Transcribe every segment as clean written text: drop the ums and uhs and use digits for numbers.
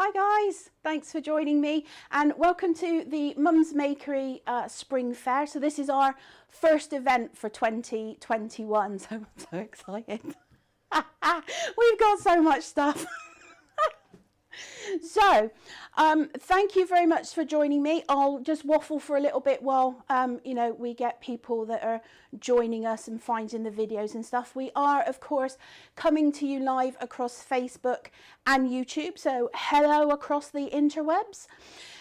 Hi guys, thanks for joining me and welcome to the Mum's Makery Spring Fair. So this is our first event for 2021, so I'm so excited. We've got so much stuff. So thank you very much for joining me. I'll just waffle for a little bit while we get people that are joining us and finding the videos and stuff. We are of course coming to you live across Facebook and YouTube, so hello across the interwebs.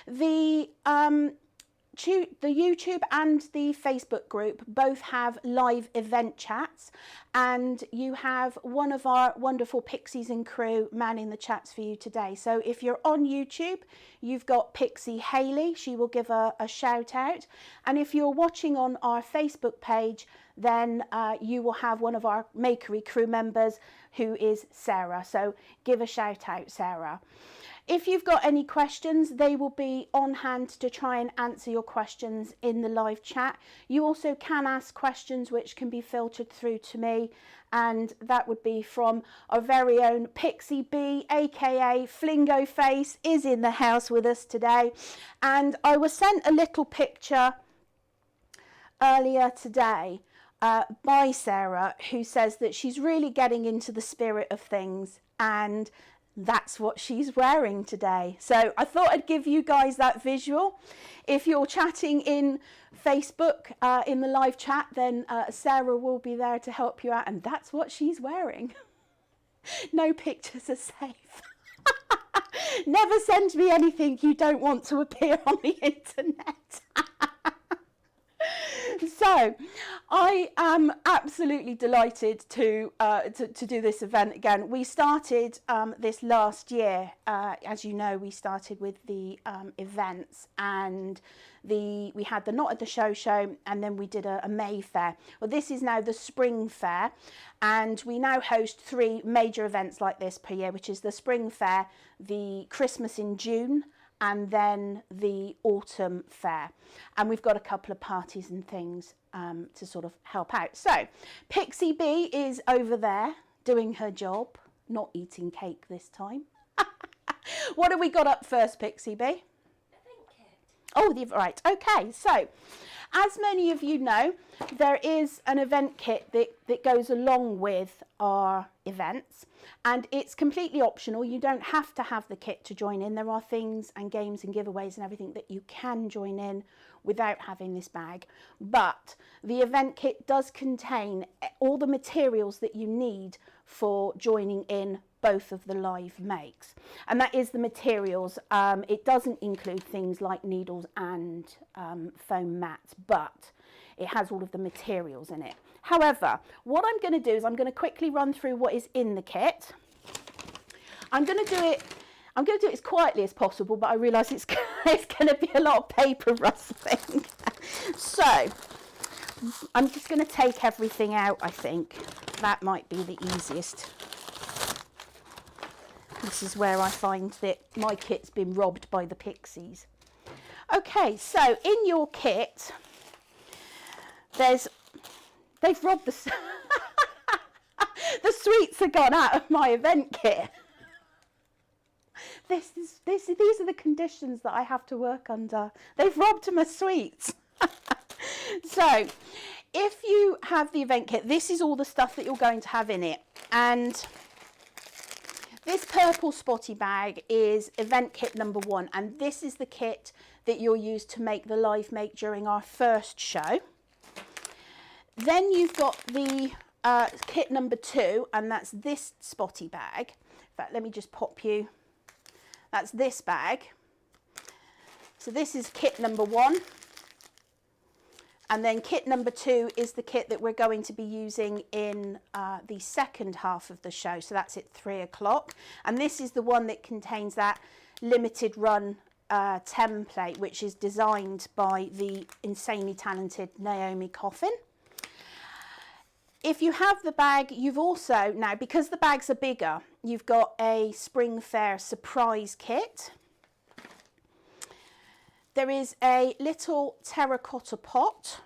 The YouTube and the Facebook group both have live event chats, and you have one of our wonderful Pixies and crew manning the chats for you today. So if you're on YouTube, you've got Pixie Hayley, she will give a shout out, and if you're watching on our Facebook page, then you will have one of our Makery crew members who is Sarah, so give a shout out, Sarah. If you've got any questions, they will be on hand to try and answer your questions in the live chat. You also can ask questions which can be filtered through to me, and that would be from our very own Pixie B, aka Flingo Face, is in the house with us today. And I was sent a little picture earlier today by Sarah, who says that she's really getting into the spirit of things, and that's what she's wearing today. So I thought I'd give you guys that visual. If you're chatting in Facebook in the live chat, then Sarah will be there to help you out, and that's what she's wearing. No pictures are safe. Never send me anything you don't want to appear on the internet. So I am absolutely delighted to do this event again. We started this last year. As you know, we started with the events, and we had the Not at the Show, and then we did a May fair. Well, this is now the Spring Fair, and we now host 3 major events like this per year, which is the Spring Fair, the Christmas in June, and then the Autumn Fair. And we've got a couple of parties and things to sort of help out. So Pixie B is over there doing her job, not eating cake this time. What have we got up first, Pixie B? Oh, right, okay. So as many of you know, there is an event kit that goes along with our events, and it's completely optional. You don't have to have the kit to join in. There are things and games and giveaways and everything that you can join in without having this bag. But the event kit does contain all the materials that you need for joining in both of the live makes, and that is the materials. It doesn't include things like needles and foam mats, but it has all of the materials in it. However, what I'm going to do is I'm going to quickly run through what is in the kit. I'm going to do it as quietly as possible, but I realise it's going to be a lot of paper rustling. So I'm just going to take everything out. I think that might be the easiest. This is where I find that my kit's been robbed by the Pixies. Okay, so in your kit, they've robbed the sweets are gone out of my event kit. These are the conditions that I have to work under. They've robbed my sweets. So if you have the event kit, this is all the stuff that you're going to have in it. And this purple spotty bag is event kit number 1, and this is the kit that you'll use to make the live make during our first show. Then you've got the kit number 2, and that's this spotty bag. In fact, let me just pop you. That's this bag. So this is kit number 1. And then kit number 2 is the kit that we're going to be using in the second half of the show. So that's at 3 o'clock. And this is the one that contains that limited run template, which is designed by the insanely talented Naomi Coffin. If you have the bag, you've also, now because the bags are bigger, you've got a Spring Fair surprise kit. There is a little terracotta pot,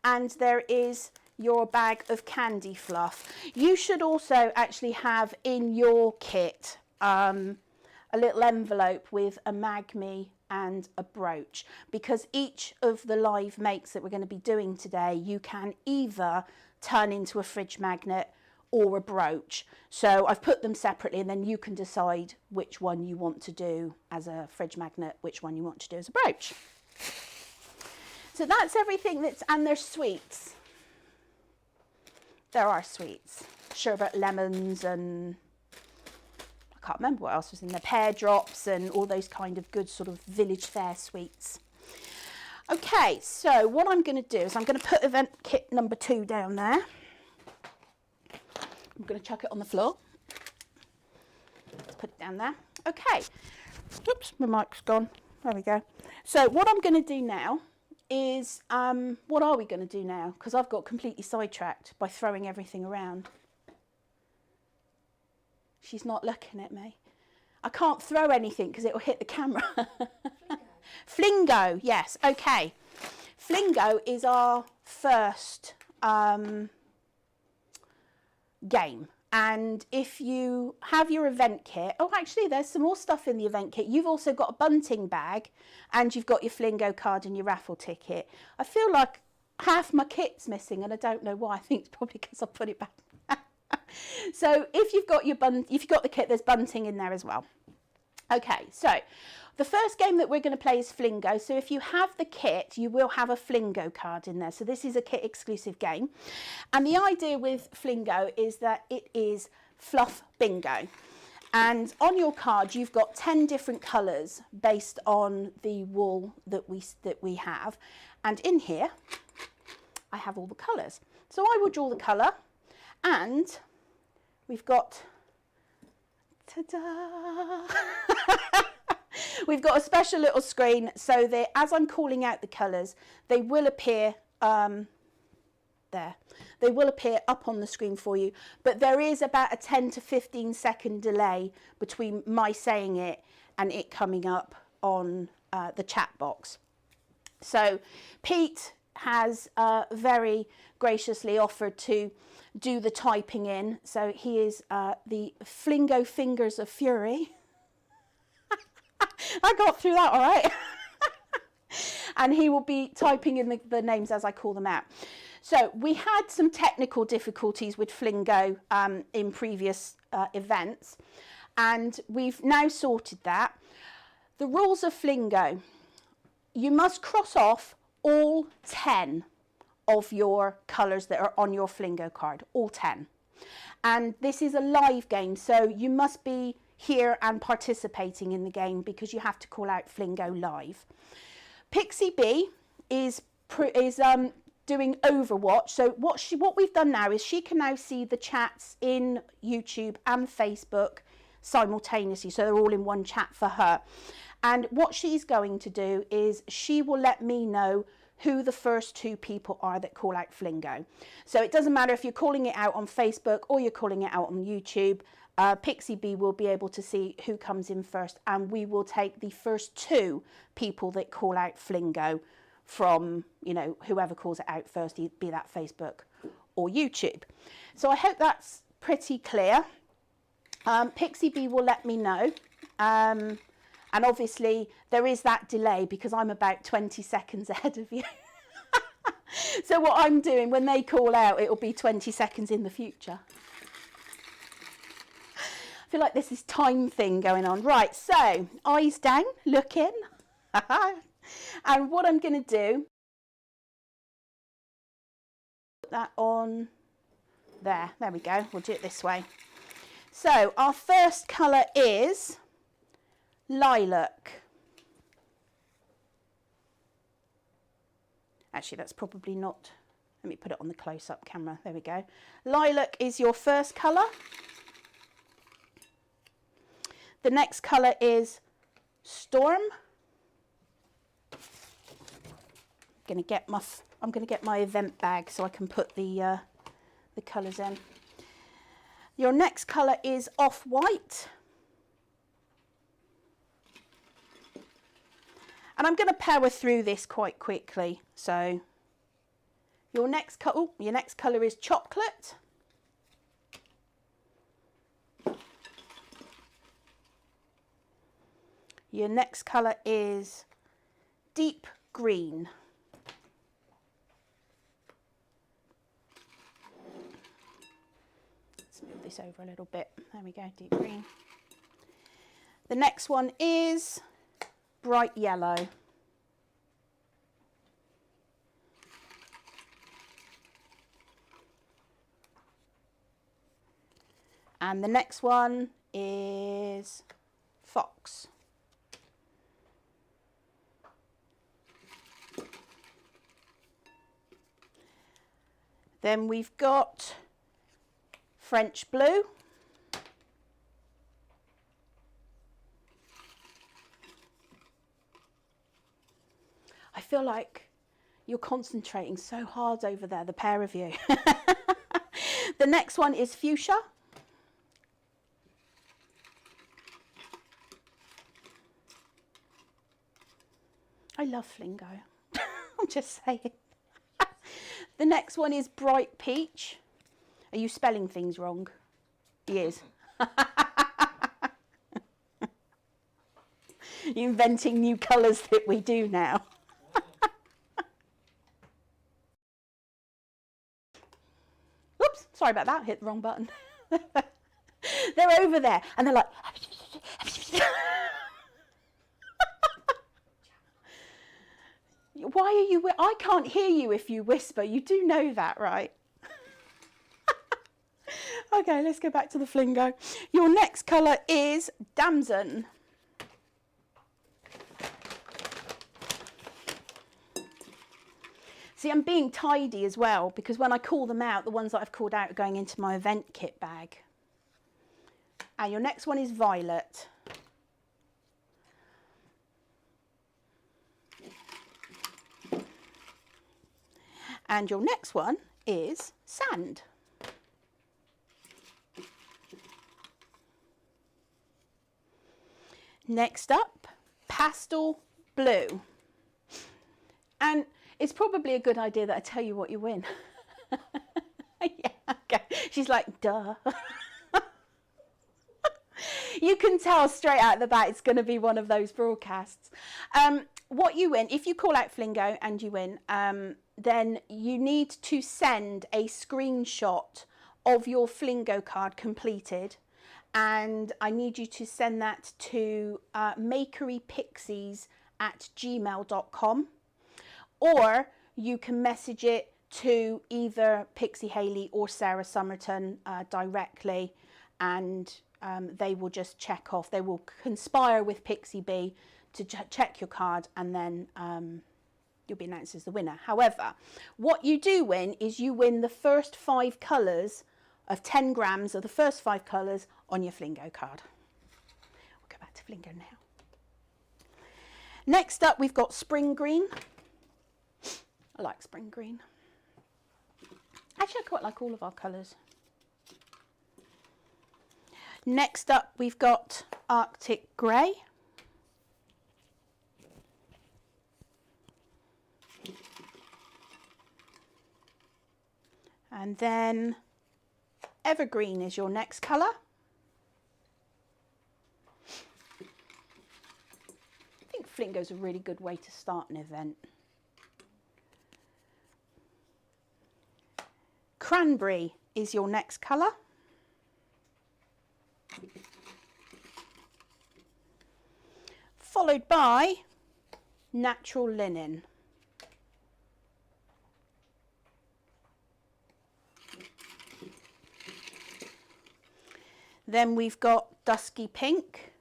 and there is your bag of candy fluff. You should also actually have in your kit a little envelope with a Makery and a brooch, because each of the live makes that we're going to be doing today, you can either turn into a fridge magnet or a brooch. So I've put them separately, and then you can decide which one you want to do as a fridge magnet, which one you want to do as a brooch. So that's everything and there's sweets. There are sweets, sherbet lemons, and I can't remember what else was in there, pear drops and all those kind of good sort of village fair sweets. Okay, so what I'm going to do is I'm going to put event kit number 2 down there. I'm going to chuck it on the floor. Let's put it down there. Okay, oops, my mic's gone. There we go. So what I'm going to do now is, what are we going to do now? Because I've got completely sidetracked by throwing everything around. She's not looking at me. I can't throw anything because it will hit the camera. Flingo, yes, okay. Flingo is our first game. And if you have your event kit, oh, actually, there's some more stuff in the event kit. You've also got a bunting bag, and you've got your Flingo card and your raffle ticket. I feel like half my kit's missing, and I don't know why. I think it's probably because I put it back. So if you've got the kit, there's bunting in there as well. Okay, so the first game that we're going to play is Flingo. So if you have the kit, you will have a Flingo card in there. So this is a kit exclusive game. And the idea with Flingo is that it is fluff bingo. And on your card, you've got 10 different colours based on the wool that we have. And in here, I have all the colours. So I will draw the colour, and we've got, ta-da! We've got a special little screen so that as I'm calling out the colours, they will appear there. They will appear up on the screen for you, but there is about a 10 to 15 second delay between my saying it and it coming up on the chat box. So Pete has very graciously offered to do the typing in. So he is the Flingo Fingers of Fury. I got through that all right. And he will be typing in the names as I call them out. So we had some technical difficulties with Flingo in previous events, and we've now sorted that. The rules of Flingo: you must cross off all 10 of your colours that are on your Flingo card, all 10. And this is a live game, so you must be here and participating in the game because you have to call out Flingo live. Pixie B is doing Overwatch. So what we've done now is she can now see the chats in YouTube and Facebook simultaneously, so they're all in one chat for her. And what she's going to do is she will let me know who the first 2 people are that call out Flingo. So it doesn't matter if you're calling it out on Facebook or you're calling it out on YouTube. Pixie B will be able to see who comes in first, and we will take the first 2 people that call out Flingo from, you know, whoever calls it out first, be that Facebook or YouTube. So I hope that's pretty clear. Pixie B will let me know. And obviously there is that delay because I'm about 20 seconds ahead of you. So what I'm doing when they call out, it'll be 20 seconds in the future. I feel like this is time thing going on. Right, so eyes down, looking. And what I'm going to do, put that on there. There we go. We'll do it this way. So our first colour is Lilac. Actually, that's probably not. Let me put it on the close-up camera. There we go. Lilac is your first colour. The next colour is Storm. I'm going to get my event bag so I can put the colours in. Your next colour is Off-White. And I'm going to power through this quite quickly. So your next colour is Chocolate. Your next colour is deep green. Let's move this over a little bit. There we go, deep green. The next one is bright yellow. And the next one is fox. Then we've got French blue. I feel like you're concentrating so hard over there, the pair of you. The next one is fuchsia. I love flingo. I'm just saying. The next one is bright peach. Are you spelling things wrong? He is. You're inventing new colours that we do now. Oops, sorry about that. Hit the wrong button. They're over there and they're like... Why are you... I can't hear you if you whisper. You do know that, right? Okay, let's go back to the flingo. Your next colour is damson. See, I'm being tidy as well, because when I call them out, the ones that I've called out are going into my event kit bag. And your next one is violet. And your next one is sand. Next up, pastel blue. And it's probably a good idea that I tell you what you win. Yeah, okay. She's like, duh. You can tell straight out the bat it's going to be one of those broadcasts. What you win, if you call out flingo and you win, then you need to send a screenshot of your flingo card completed, and I need you to send that to makerypixies@gmail.com, or you can message it to either Pixie Hayley or Sarah Somerton directly, and they will just check off. They will conspire with Pixie B to check your card, and then you'll be announced as the winner. However, what you do win is you win the first 5 colours of 10 grams of the first 5 colours on your flingo card. We'll go back to flingo now. Next up, we've got spring green. I like spring green. Actually, I quite like all of our colours. Next up, we've got Arctic grey. And then evergreen is your next colour. I think flingo's a really good way to start an event. Cranberry is your next colour. Followed by natural linen. Then we've got dusky pink.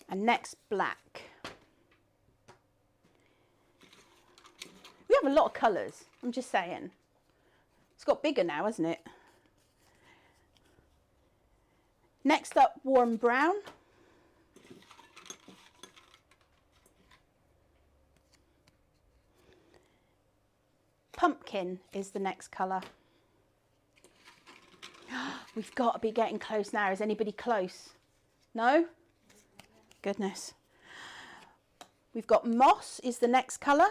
And next, black. We have a lot of colours, I'm just saying. It's got bigger now, hasn't it? Next up, warm brown. Pumpkin is the next colour. We've got to be getting close now. Is anybody close? No? Goodness. We've got moss is the next colour.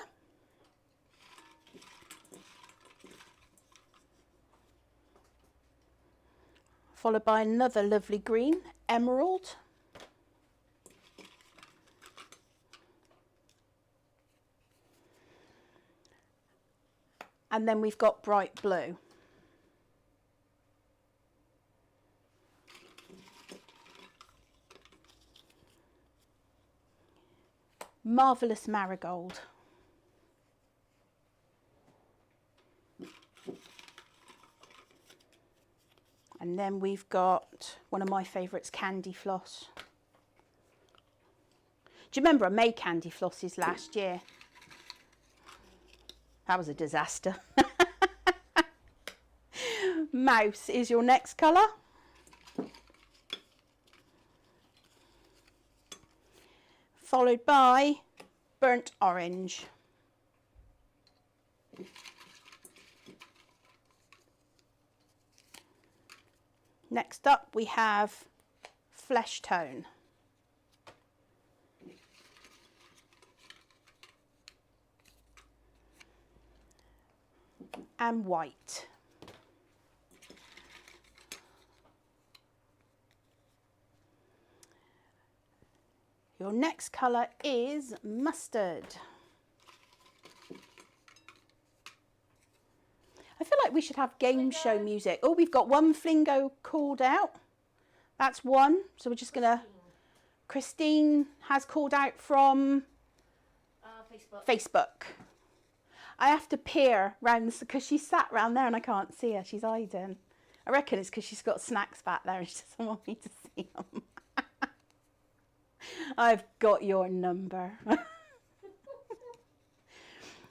followed by another lovely green, emerald. And then we've got bright blue. Marvellous marigold. And then we've got one of my favourites, candy floss. Do you remember I made candy flosses last year? That was a disaster. Mouse is your next colour. Followed by burnt orange. Next up we have flesh tone. And white. Your next colour is mustard. I feel like we should have game show music. Oh, we've got one flingo called out. That's one. So we're just going to... Christine has called out from... Facebook. I have to peer round because she's sat round there and I can't see her. She's hiding. I reckon it's because she's got snacks back there and she doesn't want me to see them. I've got your number.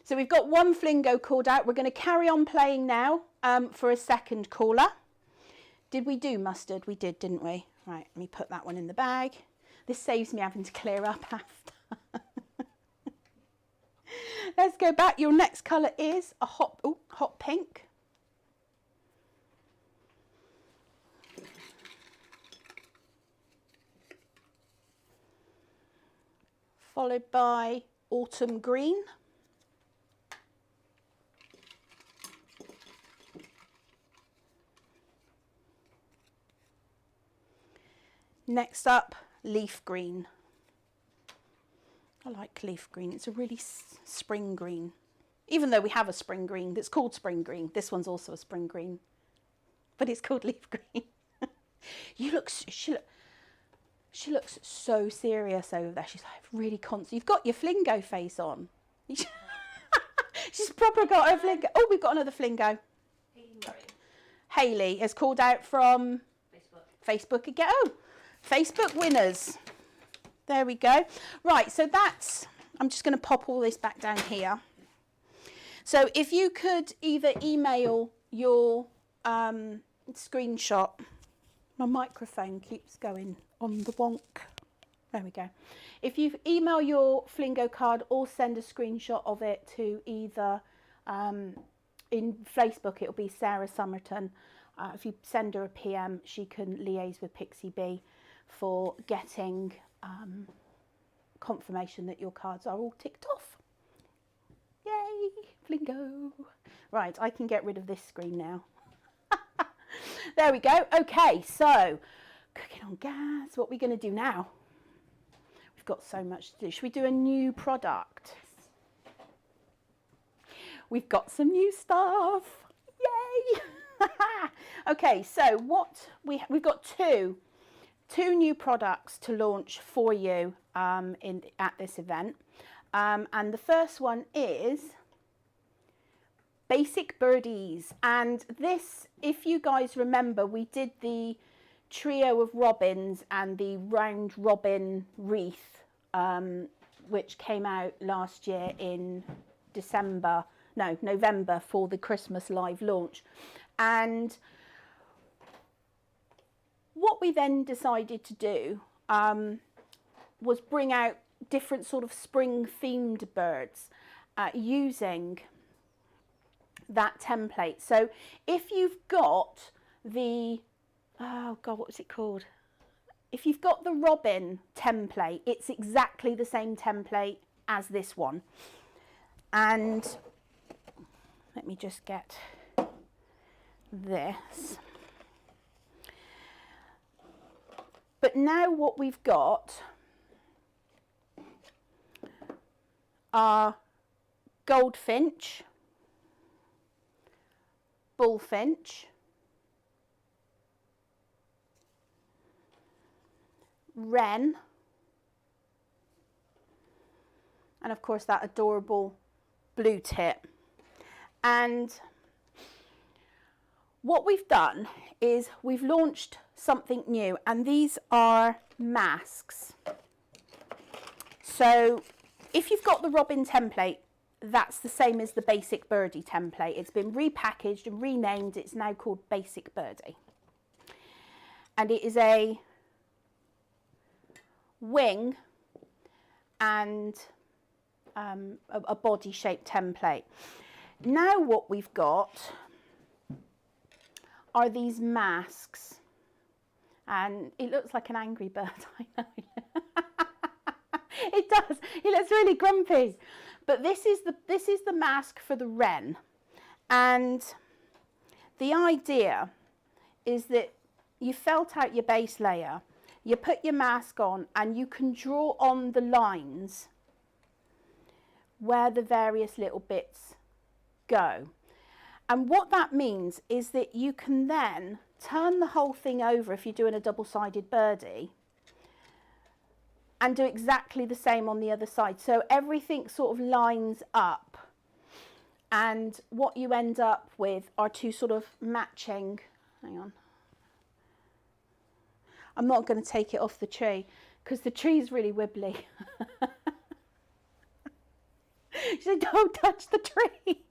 So we've got one flingo called out. We're going to carry on playing now for a second caller. Did we do mustard? We did, didn't we? Right, let me put that one in the bag. This saves me having to clear up after. Let's go back. Your next colour is a hot pink. Followed by autumn green. Next up, leaf green. I like leaf green. It's a really spring green. Even though we have a spring green that's called spring green. This one's also a spring green. But it's called leaf green. She looks so serious over there. She's like really constant. You've got your flingo face on. She's proper got her flingo. Oh, we've got another flingo. Hayley has called out from Facebook again. Oh, Facebook winners. There we go. Right, so that's, I'm just going to pop all this back down here. So if you could either email your screenshot. My microphone keeps going on the wonk. There we go. If you email your flingo card or send a screenshot of it to either, in Facebook, it'll be Sarah Somerton. If you send her a PM, she can liaise with Pixie Bee for getting confirmation that your cards are all ticked off. Yay, flingo. Right, I can get rid of this screen now. There we go. Okay, so cooking on gas. What are we going to do now? We've got so much to do. Should we do a new product? We've got some new stuff. Yay! Okay, so what we've got two new products to launch for you at this event. And the first one is Basic Birdies. And this, if you guys remember, we did the trio of robins and the round robin wreath, which came out last year in November for the Christmas live launch. And what we then decided to do was bring out different sort of spring themed birds using that template. So if you've got the, oh God, what was it called? If you've got the robin template, it's exactly the same template as this one. And let me just get this. But now what we've got are goldfinch, bullfinch, wren, and of course that adorable blue tit. And what we've done is we've launched something new, and these are masks. So if you've got the robin template, that's the same as the basic birdie template. It's been repackaged and renamed. It's now called Basic Birdie. And it is a wing and a body shaped template. Now what we've got are these masks, and it looks like an angry bird. I know. It does. He looks really grumpy. But this is the mask for the wren, and the idea is that you felt out your base layer, you put your mask on, and you can draw on the lines where the various little bits go. And what that means is that you can then turn the whole thing over if you're doing a double-sided birdie and do exactly the same on the other side. So everything sort of lines up, and what you end up with are two sort of matching, hang on, I'm not going to take it off the tree because the tree is really wibbly. She said, don't touch the tree.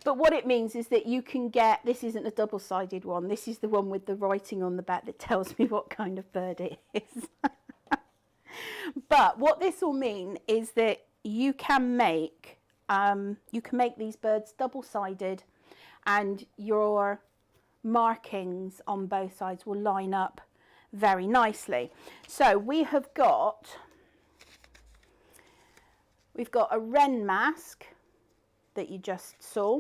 But what it means is that you can get, this isn't a double-sided one, this is the one with the writing on the back that tells me what kind of bird it is. But what this will mean is that you can make these birds double-sided, and your markings on both sides will line up very nicely. So we've got a wren mask that you just saw.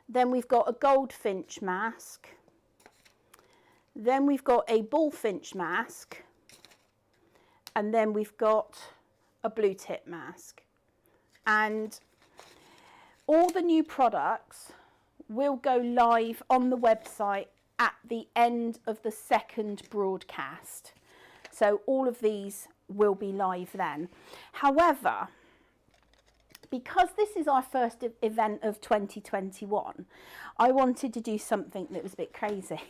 Then we've got a goldfinch mask. Then we've got a bullfinch mask. And then we've got a blue tit mask. And all the new products will go live on the website at the end of the second broadcast. So all of these will be live then. However, because this is our first event of 2021, I wanted to do something that was a bit crazy,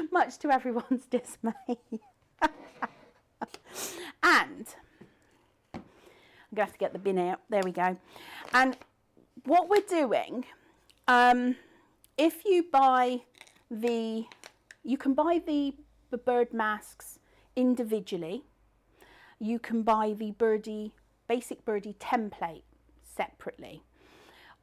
much to everyone's dismay. And I'm going to have to get the bin out. There we go. And what we're doing, if you buy you can buy the bird masks individually. You can buy the basic birdie template separately,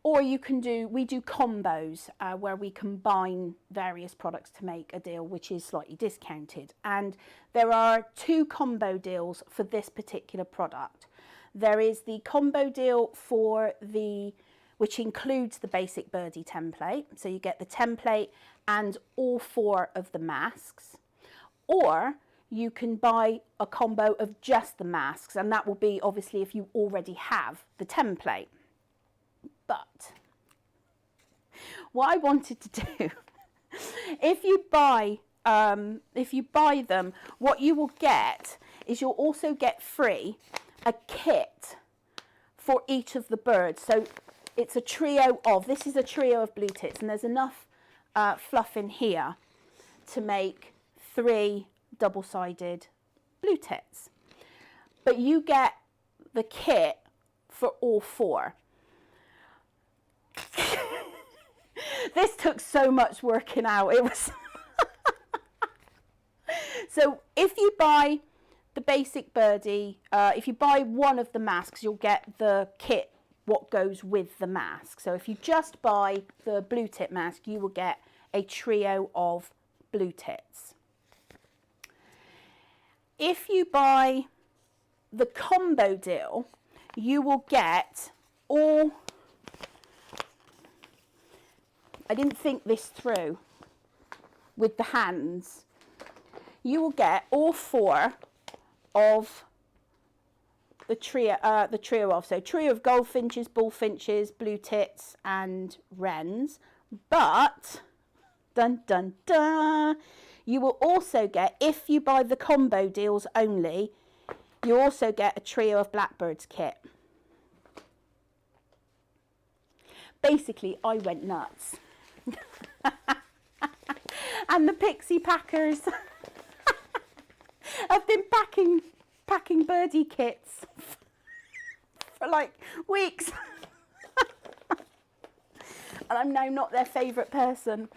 or you can we do combos where we combine various products to make a deal which is slightly discounted. And there are two combo deals for this particular product. There is the combo deal which includes the basic birdie template, so you get the template and all 4 of the masks, or you can buy a combo of just the masks, and that will be obviously if you already have the template. But what I wanted to do, if you buy them, what you will get is you'll also get free a kit for each of the birds. So it's a trio of, this is a trio of blue tits, and there's enough fluff in here to make 3 double-sided blue tits. But you get the kit for all 4. This took so much working out. It was so if you buy the basic birdie, if you buy one of the masks, you'll get the kit what goes with the mask. So if you just buy the blue tit mask, you will get a trio of blue tits. If you buy the combo deal, you will get all, I didn't think this through, with the hands, you will get all 4 of the trio of, so trio of goldfinches, bullfinches, blue tits and wrens. But, dun dun dun, you will also get, if you buy the combo deals only, you also get a trio of blackbirds kit. Basically, I went nuts. And the Pixie packers have been packing birdie kits for like weeks. And I'm now not their favourite person.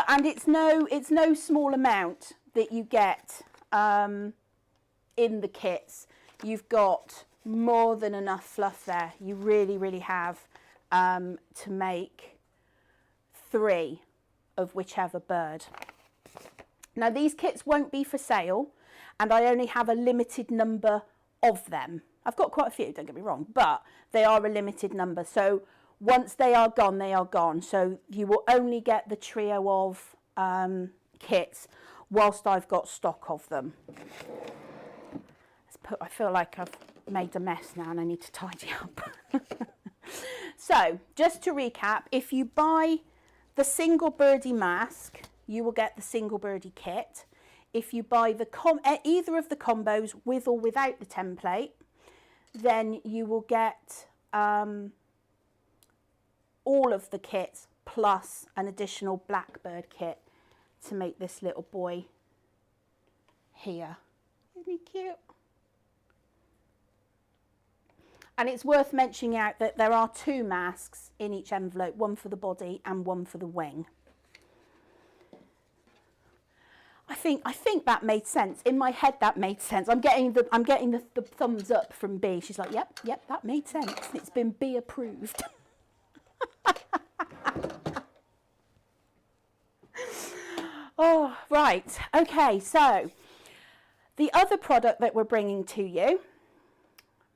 And it's no small amount that you get in the kits. You've got more than enough fluff there. You really, really have to make 3 of whichever bird. Now these kits won't be for sale, and I only have a limited number of them. I've got quite a few, don't get me wrong, but they are a limited number. So once they are gone, they are gone. So you will only get the trio of kits whilst I've got stock of them. I feel like I've made a mess now and I need to tidy up. So just to recap, if you buy the single birdie mask, you will get the single birdie kit. If you buy either of the combos with or without the template, then you will get all of the kits plus an additional blackbird kit to make this little boy here. Isn't he cute? And it's worth mentioning out that there are 2 masks in each envelope, one for the body and one for the wing. I think that made sense. In my head, that made sense. I'm getting the thumbs up from B. She's like, yep, that made sense. It's been B approved. Oh, right. Okay, so the other product that we're bringing to you,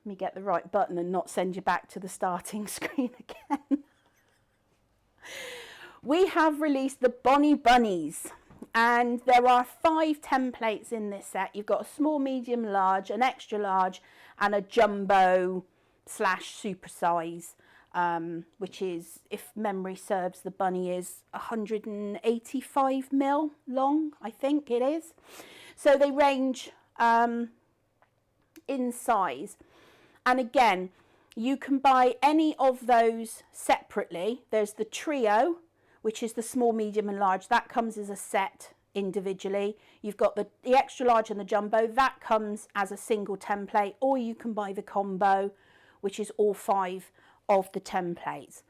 let me get the right button and not send you back to the starting screen again. We have released the Bunnies. And there are 5 templates in this set. You've got a small, medium, large, an extra large, and a jumbo / super size, which is, if memory serves, the bunny is 185 mil long, I think it is. So they range in size. And again, you can buy any of those separately. There's the trio, which is the small, medium and large. That comes as a set individually. You've got the extra large and the jumbo. That comes as a single template, or you can buy the combo, which is all 5 of the templates.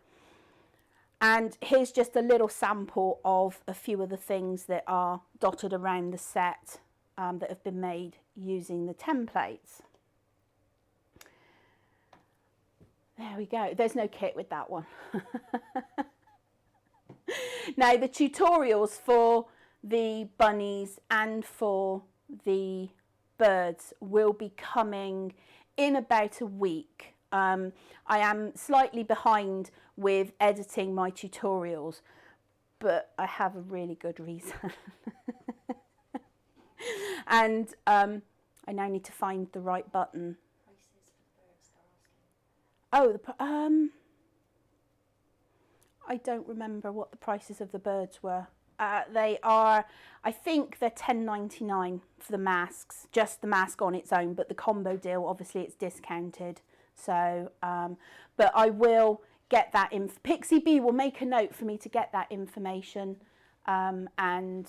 And here's just a little sample of a few of the things that are dotted around the set that have been made using the templates. There we go. There's no kit with that one. Now, the tutorials for the bunnies and for the birds will be coming in about a week. I am slightly behind with editing my tutorials, but I have a really good reason. And I now need to find the right button. Oh, I don't remember what the prices of the birds were. They are, I think they're $10.99 for the masks, just the mask on its own, but the combo deal, obviously it's discounted. So, but I will get that Pixie B will make a note for me to get that information, and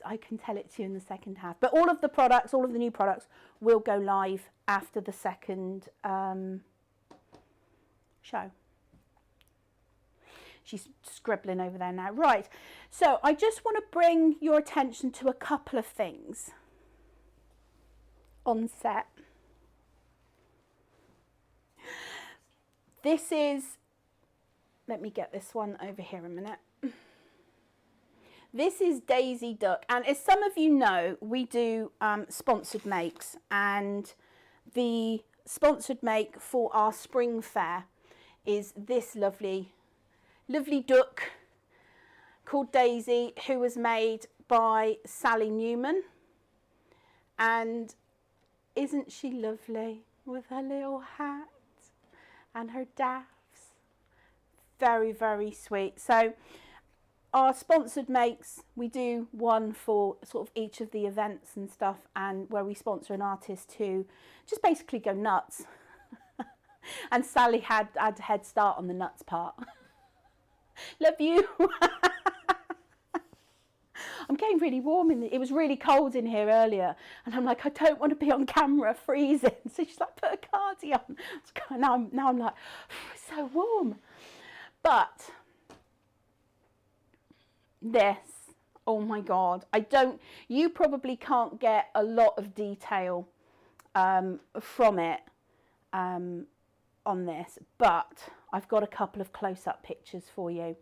I can tell it to you in the second half. But all of the products, all of the new products will go live after the second show. She's scribbling over there now. Right, so I just want to bring your attention to a couple of things on set. This is, let me get this one over here a minute. This is Daisy Duck, and as some of you know, we do sponsored makes, and the sponsored make for our spring fair is this lovely duck called Daisy, who was made by Sally Newman. And isn't she lovely with her little hat and her daffs? Very, very sweet. So our sponsored makes, we do one for sort of each of the events and stuff, and where we sponsor an artist to just basically go nuts. And Sally had a head start on the nuts part. Love you. I'm getting really warm it was really cold in here earlier, and I'm like, I don't want to be on camera freezing. So she's like, put a cardi on. Now I'm like, it's so warm. But this, oh my God, you probably can't get a lot of detail from it on this, but I've got a couple of close-up pictures for you.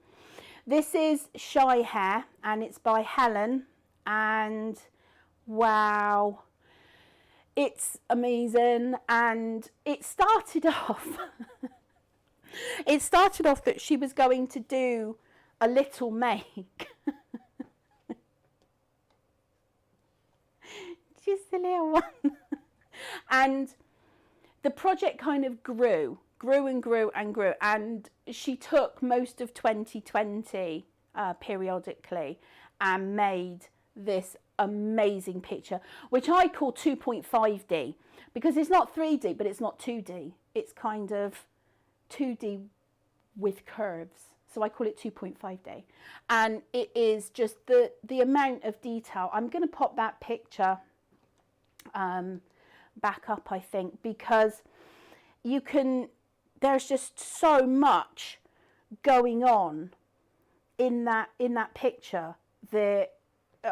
This is Shy Hair, and it's by Helen, and wow, it's amazing. And it started off that she was going to do a little make. Just a little one. And the project kind of grew and grew and grew, and she took most of 2020 periodically and made this amazing picture, which I call 2.5D, because it's not 3D, but it's not 2D. It's kind of 2D with curves. So I call it 2.5D. And it is just the amount of detail. I'm going to pop that picture back up, I think, because there's just so much going on in that picture that,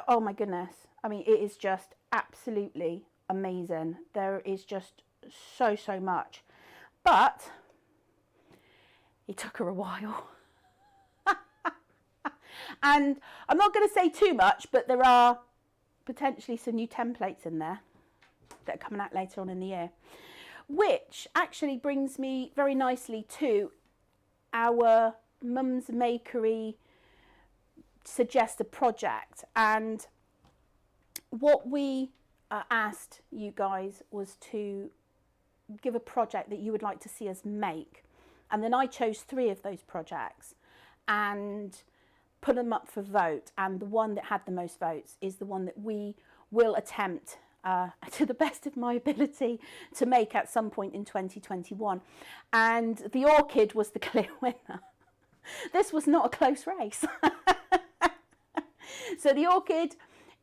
oh my goodness, I mean, it is just absolutely amazing. There is just so much, but it took her a while. And I'm not going to say too much, but there are potentially some new templates in there that are coming out later on in the year, which actually brings me very nicely to our Mum's Makery Suggest a Project. And what we asked you guys was to give a project that you would like to see us make, and then I chose 3 of those projects and put them up for vote, and the one that had the most votes is the one that we will attempt to the best of my ability to make at some point in 2021. And the orchid was the clear winner. This was not a close race. So the orchid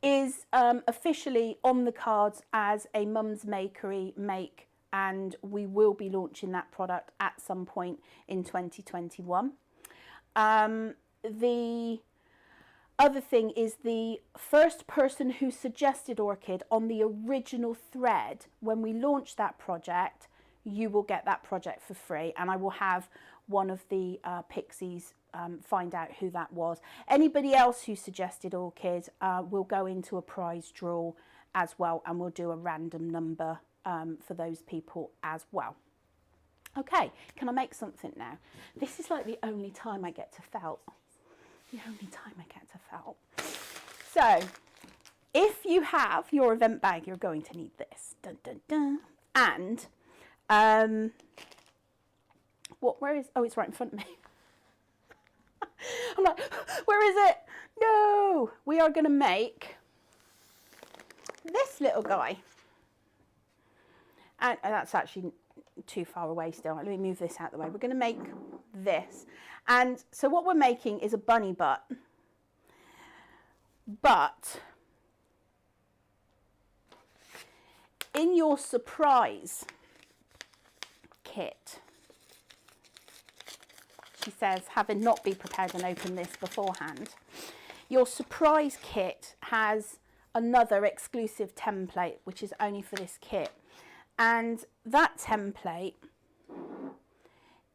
is officially on the cards as a Mum's Makery make, and we will be launching that product at some point in 2021. The other thing is the first person who suggested orchid on the original thread, when we launch that project, you will get that project for free, and I will have one of the pixies find out who that was. Anybody else who suggested orchid will go into a prize draw as well, and we'll do a random number for those people as well. Okay, can I make something now? This is like the only time I get to felt. The only time I get to felt. So, if you have your event bag, you're going to need this. Dun, dun, dun. And, where is, oh, it's right in front of me. I'm like, where is it? No, we are going to make this little guy. And that's actually too far away still. Let me move this out of the way. We're going to make this. And so what we're making is a bunny butt. But in your surprise kit, she says, having not been prepared and opened this beforehand, your surprise kit has another exclusive template, which is only for this kit. And that template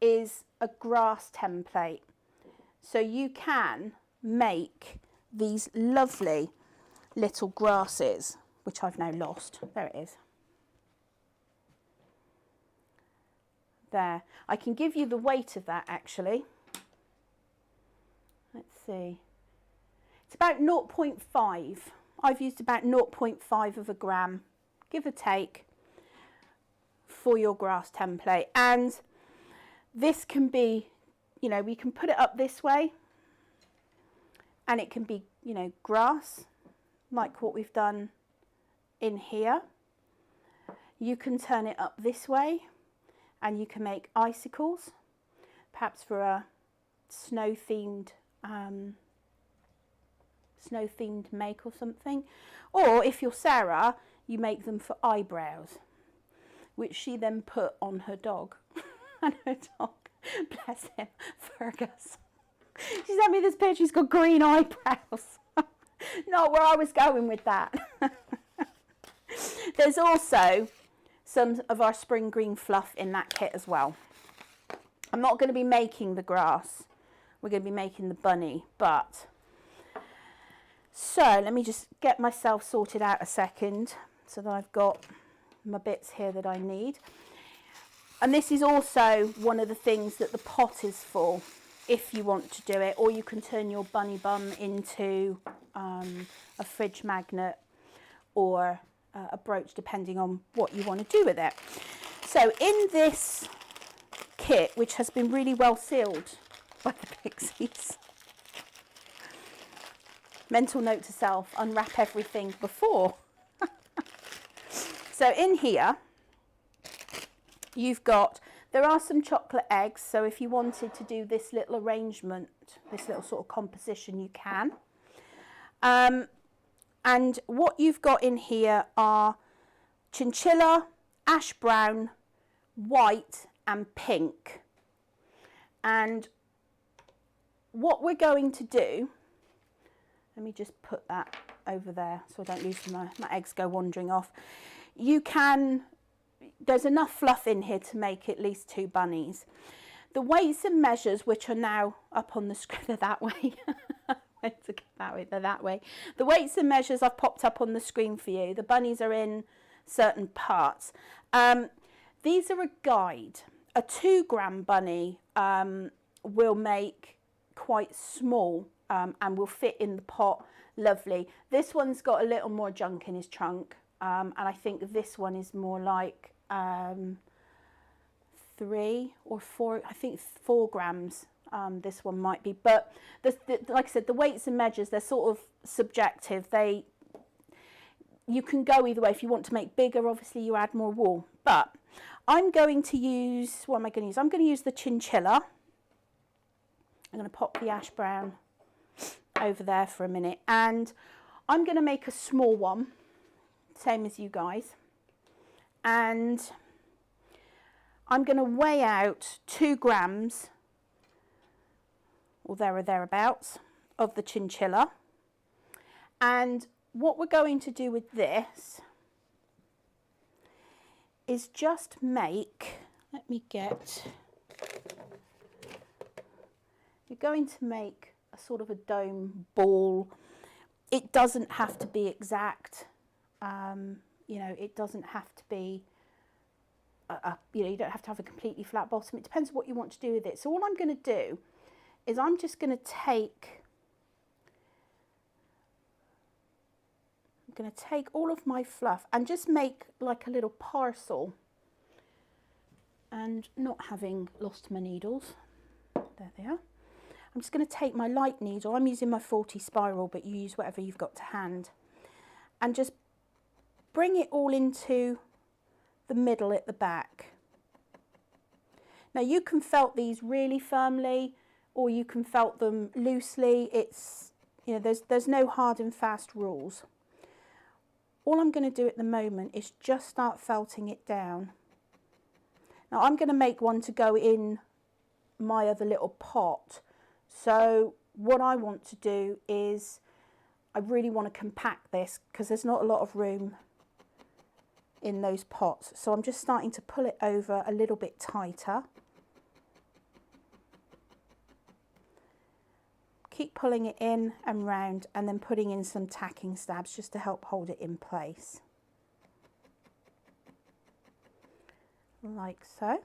is a grass template. So you can make these lovely little grasses, which I've now lost. There it is. There. I can give you the weight of that actually. Let's see. It's about 0.5. I've used about 0.5 of a gram, give or take, for your grass template. And this can be, you know, we can put it up this way and it can be, you know, grass, like what we've done in here. You can turn it up this way and you can make icicles, perhaps for a snow-themed make or something. Or if you're Sarah, you make them for eyebrows, which she then put on her dog. And her dog, bless him, Fergus. She sent me this picture, he's got green eyebrows. Not where I was going with that. There's also some of our spring green fluff in that kit as well. I'm not going to be making the grass, we're going to be making the bunny, but so let me just get myself sorted out a second so that I've got my bits here that I need. And this is also one of the things that the pot is for, if you want to do it, or you can turn your bunny bum into a fridge magnet or a brooch, depending on what you want to do with it. So in this kit, which has been really well sealed by the Pixies, mental note to self, unwrap everything before. So in here, you've got, there are some chocolate eggs, so if you wanted to do this little arrangement, this little sort of composition, you can. And what you've got in here are chinchilla, ash brown, white and pink. And what we're going to do, let me just put that over there so I don't lose my eggs go wandering off. You can, there's enough fluff in here to make at least 2 bunnies. The weights and measures, which are now up on the screen, they're that way. They're that way. The weights and measures I've popped up on the screen for you. The bunnies are in certain parts. These are a guide. A 2 gram bunny will make quite small and will fit in the pot lovely. This one's got a little more junk in his trunk, and I think this one is more like 3 or 4, I think 4 grams. This one might be, but like I said, the weights and measures, they're sort of subjective. You can go either way. If you want to make bigger, obviously you add more wool, but I'm going to use, what am I going to use? I'm going to use the chinchilla. I'm going to pop the ash brown over there for a minute, and I'm going to make a small one, same as you guys, and I'm going to weigh out 2 grams or there or thereabouts of the chinchilla. And what we're going to do with this is just make, let me get, you're going to make a sort of a dome ball. It doesn't have to be exact, you know, it doesn't have to be you know, you don't have to have a completely flat bottom. It depends on what you want to do with it. So all I'm going to do is I'm just going to take all of my fluff and just make like a little parcel, and not having lost my needles, there they are. I'm just going to take my light needle, I'm using my 40 spiral, but you use whatever you've got to hand, and just bring it all into the middle at the back. Now you can felt these really firmly, or you can felt them loosely. It's, you know, there's no hard and fast rules. All I'm going to do at the moment is just start felting it down. Now I'm going to make one to go in my other little pot. So what I want to do is, I really want to compact this because there's not a lot of room in those pots. So I'm just starting to pull it over a little bit tighter. Keep pulling it in and round, and then putting in some tacking stabs just to help hold it in place. Like so.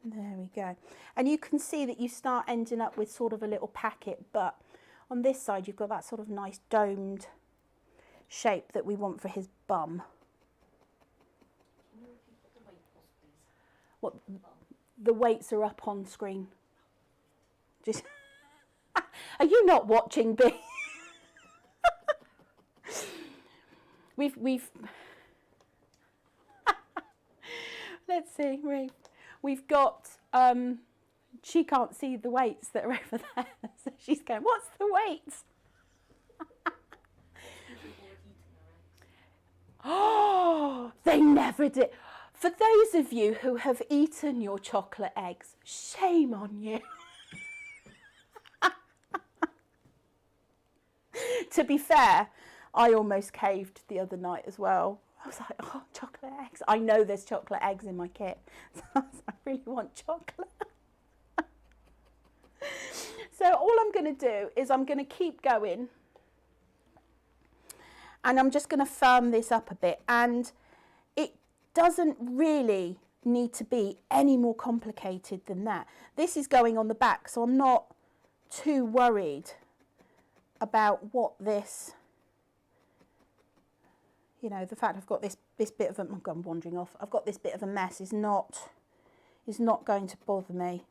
There we go. And you can see that you start ending up with sort of a little packet, but on this side you've got that sort of nice domed shape that we want for his bum. What, the weights are up on screen. Just are you not watching, B? we've let's see, we've got she can't see the weights that are over there, so she's going, what's the weights? Oh, they never did. For those of you who have eaten your chocolate eggs, shame on you. To be fair, I almost caved the other night as well. I was like, oh, chocolate eggs. I know there's chocolate eggs in my kit. So I really want chocolate. So all I'm going to do is I'm going to keep going. And I'm just going to firm this up a bit. And it doesn't really need to be any more complicated than that. This is going on the back, so I'm not too worried about what this, you know, the fact I've got this bit of a, I'm wandering off, I've got this bit of a mess is not going to bother me.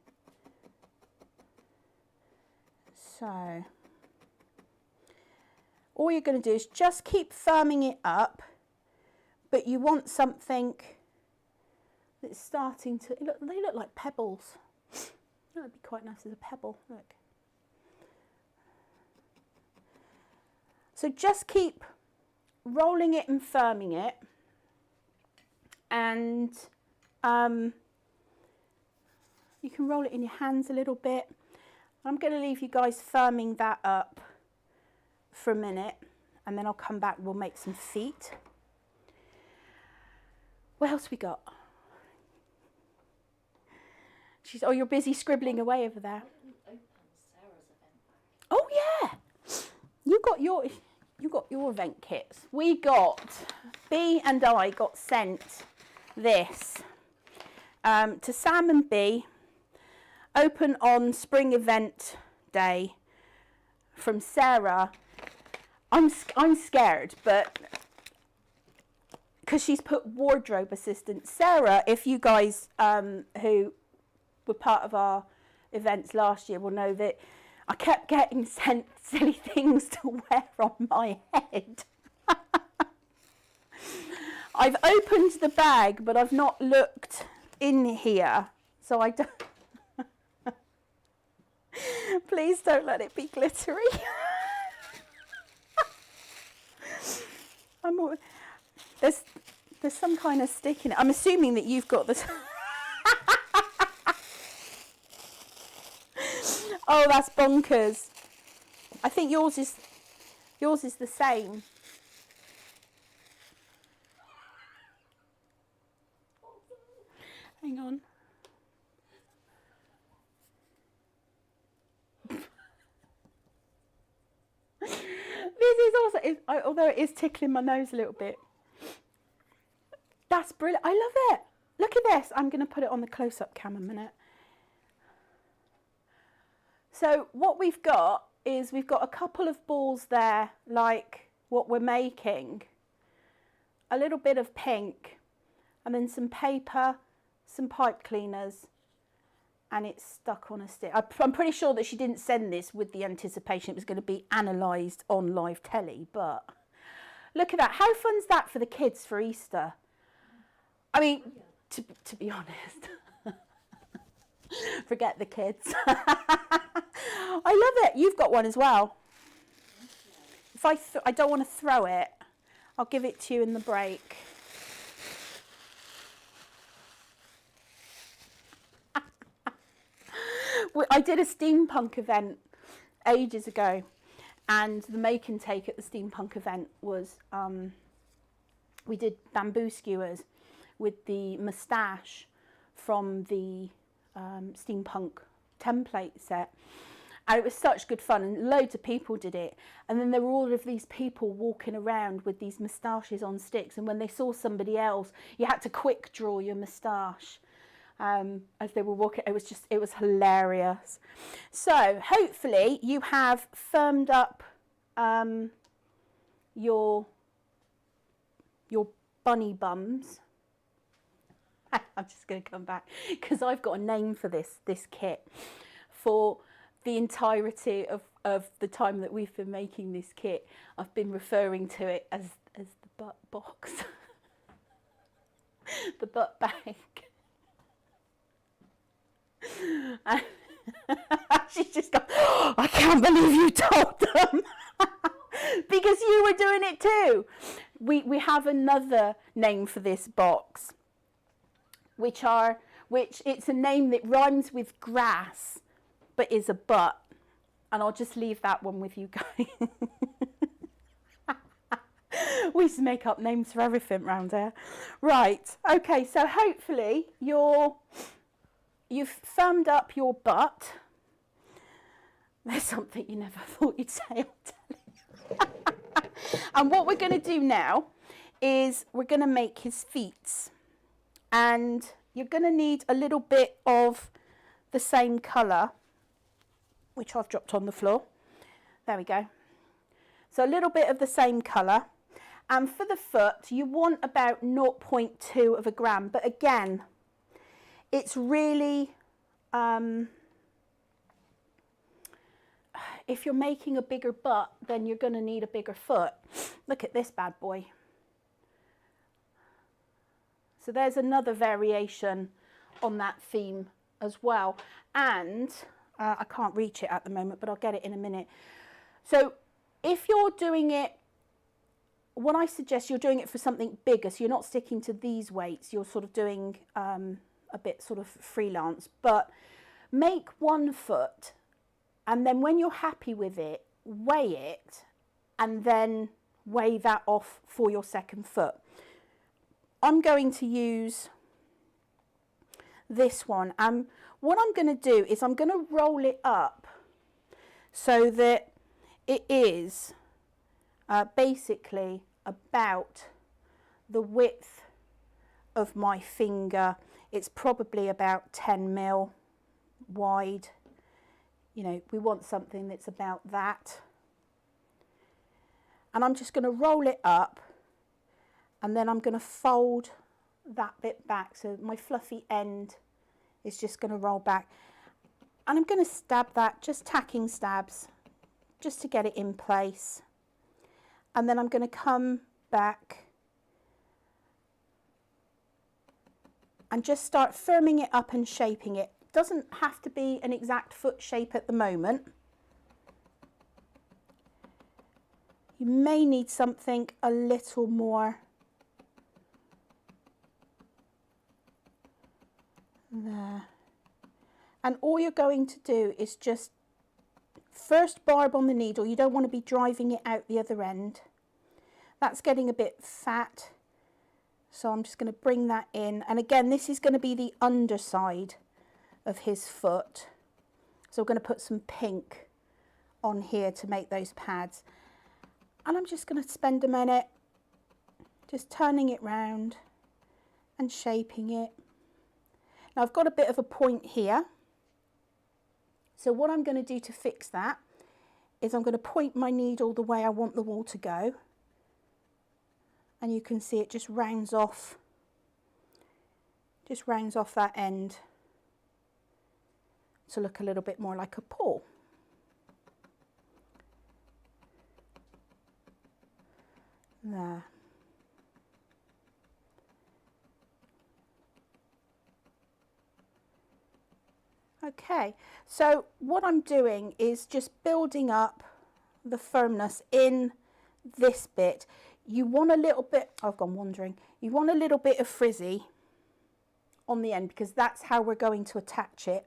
So all you're going to do is just keep firming it up, but you want something that's starting to, look, they look like pebbles. That would be quite nice as a pebble, look. So just keep rolling it and firming it, and you can roll it in your hands a little bit. I'm going to leave you guys firming that up for a minute, and then I'll come back, we'll make some feet. What else we got? She's, oh, you're busy scribbling away over there. Oh yeah, you got your event kits. We got, B and I got sent this to Sam and B, open on spring event day, from Sarah. I'm scared, but because she's put wardrobe assistant. Sarah, if you guys who were part of our events last year will know that I kept getting sent silly things to wear on my head. I've opened the bag, but I've not looked in here, so I don't. Please don't let it be glittery. There's some kind of stick in it. I'm assuming that you've got this. Oh, that's bonkers. I think yours is the same. Hang on. This is also, although it is tickling my nose a little bit. That's brilliant. I love it. Look at this. I'm going to put it on the close-up cam a minute. So what we've got is we've got a couple of balls there, like what we're making. A little bit of pink, and then some paper, some pipe cleaners, and it's stuck on a stick. I'm pretty sure that she didn't send this with the anticipation it was going to be analysed on live telly, but look at that. How fun's that for the kids for Easter? I mean, to be honest, forget the kids. I love it. You've got one as well. If I don't want to throw it, I'll give it to you in the break. I did a steampunk event ages ago, and the make and take at the steampunk event was we did bamboo skewers with the moustache from the steampunk template set, and it was such good fun, and loads of people did it. And then there were all of these people walking around with these moustaches on sticks, and when they saw somebody else, you had to quick draw your moustache. as they were walking. It was hilarious. So hopefully you have firmed up your bunny bums. I'm just going to come back because I've got a name for this kit. For the entirety of the time that we've been making this kit, I've been referring to it as the butt box. The butt bag. And she's just gone, oh, I can't believe you told them. Because you were doing it too. We have another name for this box, which it's a name that rhymes with grass but is a butt, and I'll just leave that one with you guys. We used to make up names for everything round here. Right, okay, so hopefully you've firmed up your butt. There's something you never thought you'd say, I'm telling you. And what we're going to do now is we're going to make his feet. And you're going to need a little bit of the same colour, which I've dropped on the floor. There we go. So a little bit of the same colour. And for the foot, you want about 0.2 of a gram. But again, it's really, if you're making a bigger butt, then you're going to need a bigger foot. Look at this bad boy. So there's another variation on that theme as well. And I can't reach it at the moment, but I'll get it in a minute. So if you're doing it, what I suggest, you're doing it for something bigger. So you're not sticking to these weights. You're sort of doing a bit sort of freelance. But make one foot, and then when you're happy with it, weigh it, and then weigh that off for your second foot. I'm going to use this one. What I'm going to do is I'm going to roll it up so that it is basically about the width of my finger. It's probably about 10 mil wide. You know, we want something that's about that. And I'm just going to roll it up, and then I'm going to fold that bit back. So my fluffy end is just going to roll back. And I'm going to stab that, just tacking stabs, just to get it in place. And then I'm going to come back and just start firming it up and shaping it. Doesn't have to be an exact foot shape at the moment. You may need something a little more there. And all you're going to do is just first barb on the needle. You don't want to be driving it out the other end. That's getting a bit fat, so I'm just going to bring that in. And again, this is going to be the underside of his foot, so we're going to put some pink on here to make those pads. And I'm just going to spend a minute just turning it round and shaping it. Now I've got a bit of a point here, so what I'm going to do to fix that is I'm going to point my needle the way I want the wool to go, and you can see it just rounds off that end to look a little bit more like a paw. There. Okay, so what I'm doing is just building up the firmness in this bit. You want a little bit, I've gone wandering, you want a little bit of frizzy on the end because that's how we're going to attach it,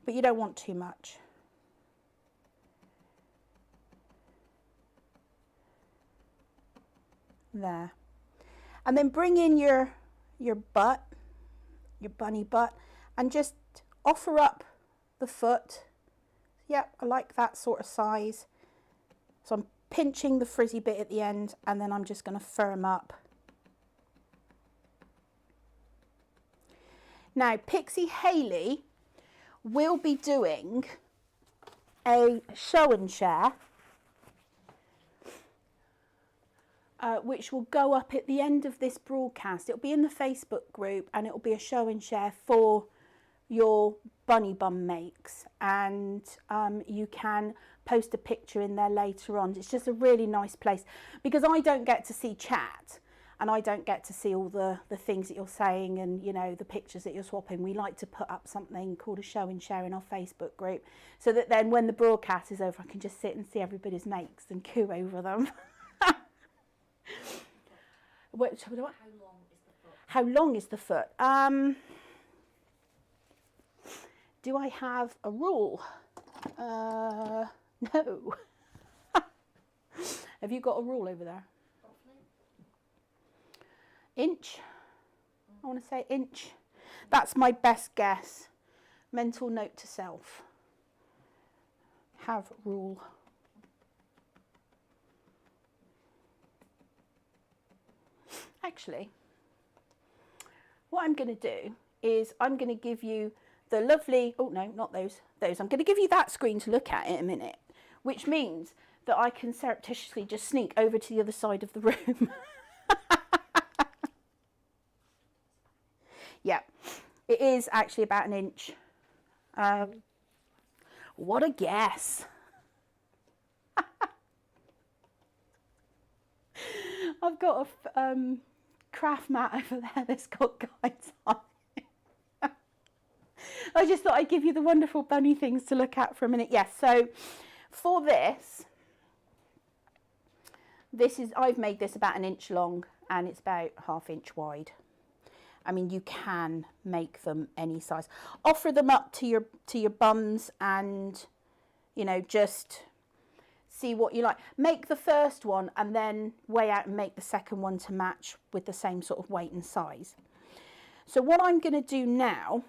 but you don't want too much. There. And then bring in your butt, your bunny butt, and just offer up the foot. Yep, I like that sort of size. So I'm pinching the frizzy bit at the end, and then I'm just going to firm up. Now, Pixie Hayley will be doing a show and share, which will go up at the end of this broadcast. It'll be in the Facebook group, and it'll be a show and share for your bunny bum makes, and you can post a picture in there later on. It's just a really nice place, because I don't get to see chat, and I don't get to see all the things that you're saying and, you know, the pictures that you're swapping. We like to put up something called a show and share in our Facebook group, so that then when the broadcast is over, I can just sit and see everybody's makes and coo over them. What? How long is the foot? Do I have a rule? No. Have you got a rule over there? Inch? I want to say inch. That's my best guess. Mental note to self. Have rule. Actually, what I'm going to do is I'm going to give you the lovely, oh no, not those. I'm going to give you that screen to look at in a minute, which means that I can surreptitiously just sneak over to the other side of the room. Yeah, it is actually about an inch. What a guess. I've got a craft mat over there that's got guides on it. I just thought I'd give you the wonderful bunny things to look at for a minute. Yes, so for this is, I've made this about an inch long, and it's about ½ inch wide. I mean, you can make them any size. Offer them up to your bums, and, you know, just see what you like. Make the first one and then weigh out and make the second one to match with the same sort of weight and size. So what I'm going to do now,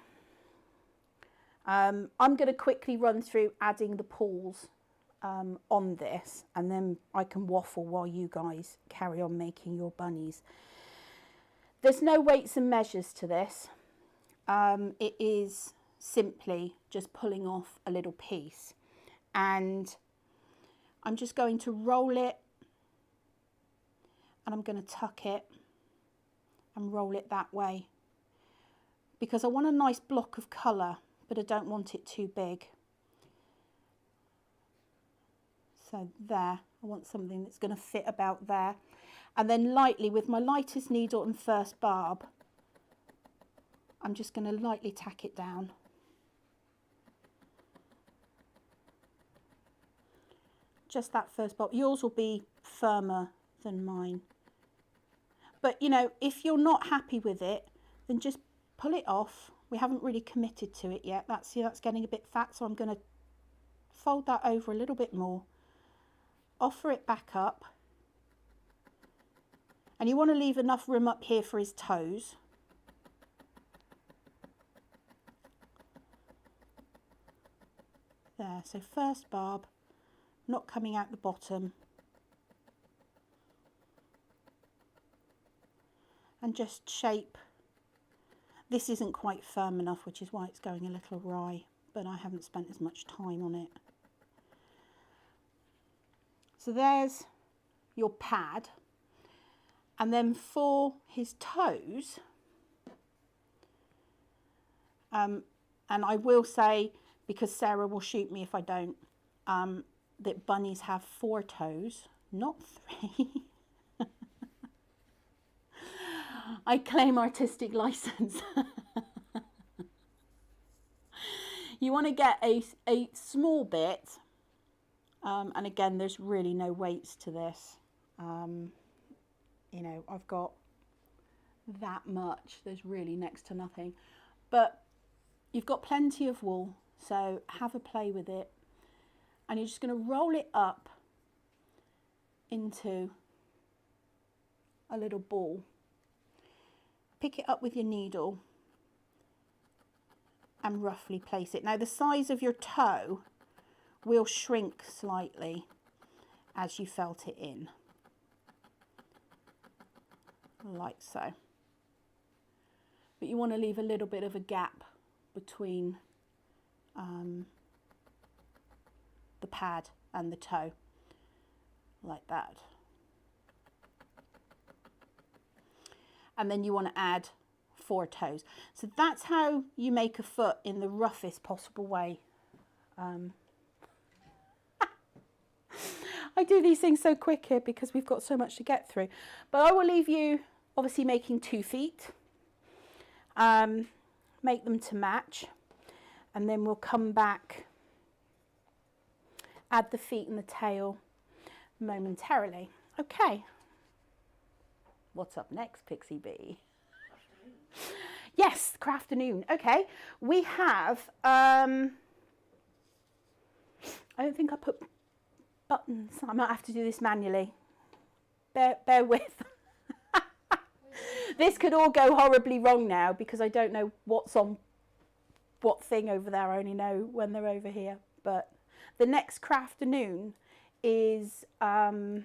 I'm going to quickly run through adding the pawls on this, and then I can waffle while you guys carry on making your bunnies. There's no weights and measures to this. It is simply just pulling off a little piece, and I'm just going to roll it, and I'm going to tuck it and roll it that way, because I want a nice block of colour, but I don't want it too big. So there, I want something that's going to fit about there. And then lightly, with my lightest needle and first barb, I'm just going to lightly tack it down. Just that first barb. Yours will be firmer than mine. But, you know, if you're not happy with it, then just pull it off. We haven't really committed to it yet. That's getting a bit fat, so I'm going to fold that over a little bit more. Offer it back up. And you want to leave enough room up here for his toes. There, so first barb, not coming out the bottom. And just shape. This isn't quite firm enough, which is why it's going a little awry, but I haven't spent as much time on it. So there's your pad. And then for his toes, and I will say, because Sarah will shoot me if I don't, that bunnies have 4 toes, not 3. I claim artistic license. You want to get a small bit, and again, there's really no weights to this. You know, I've got that much, there's really next to nothing, but you've got plenty of wool, so have a play with it, and you're just going to roll it up into a little ball. Pick it up with your needle and roughly place it. Now the size of your toe will shrink slightly as you felt it in. Like so. but you want to leave a little bit of a gap between the pad and the toe, like that. And then you want to add 4 toes. So that's how you make a foot in the roughest possible way. I do these things so quick here because we've got so much to get through. But I will leave you obviously making 2 feet. Make them to match. And then we'll come back, add the feet and the tail momentarily. Okay. What's up next, Pixie Bee? Yes, crafternoon. Okay, we have, I don't think I put buttons. I might have to do this manually. Bear with. This could all go horribly wrong now because I don't know what's on what thing over there. I only know when they're over here. But the next crafternoon is, oh,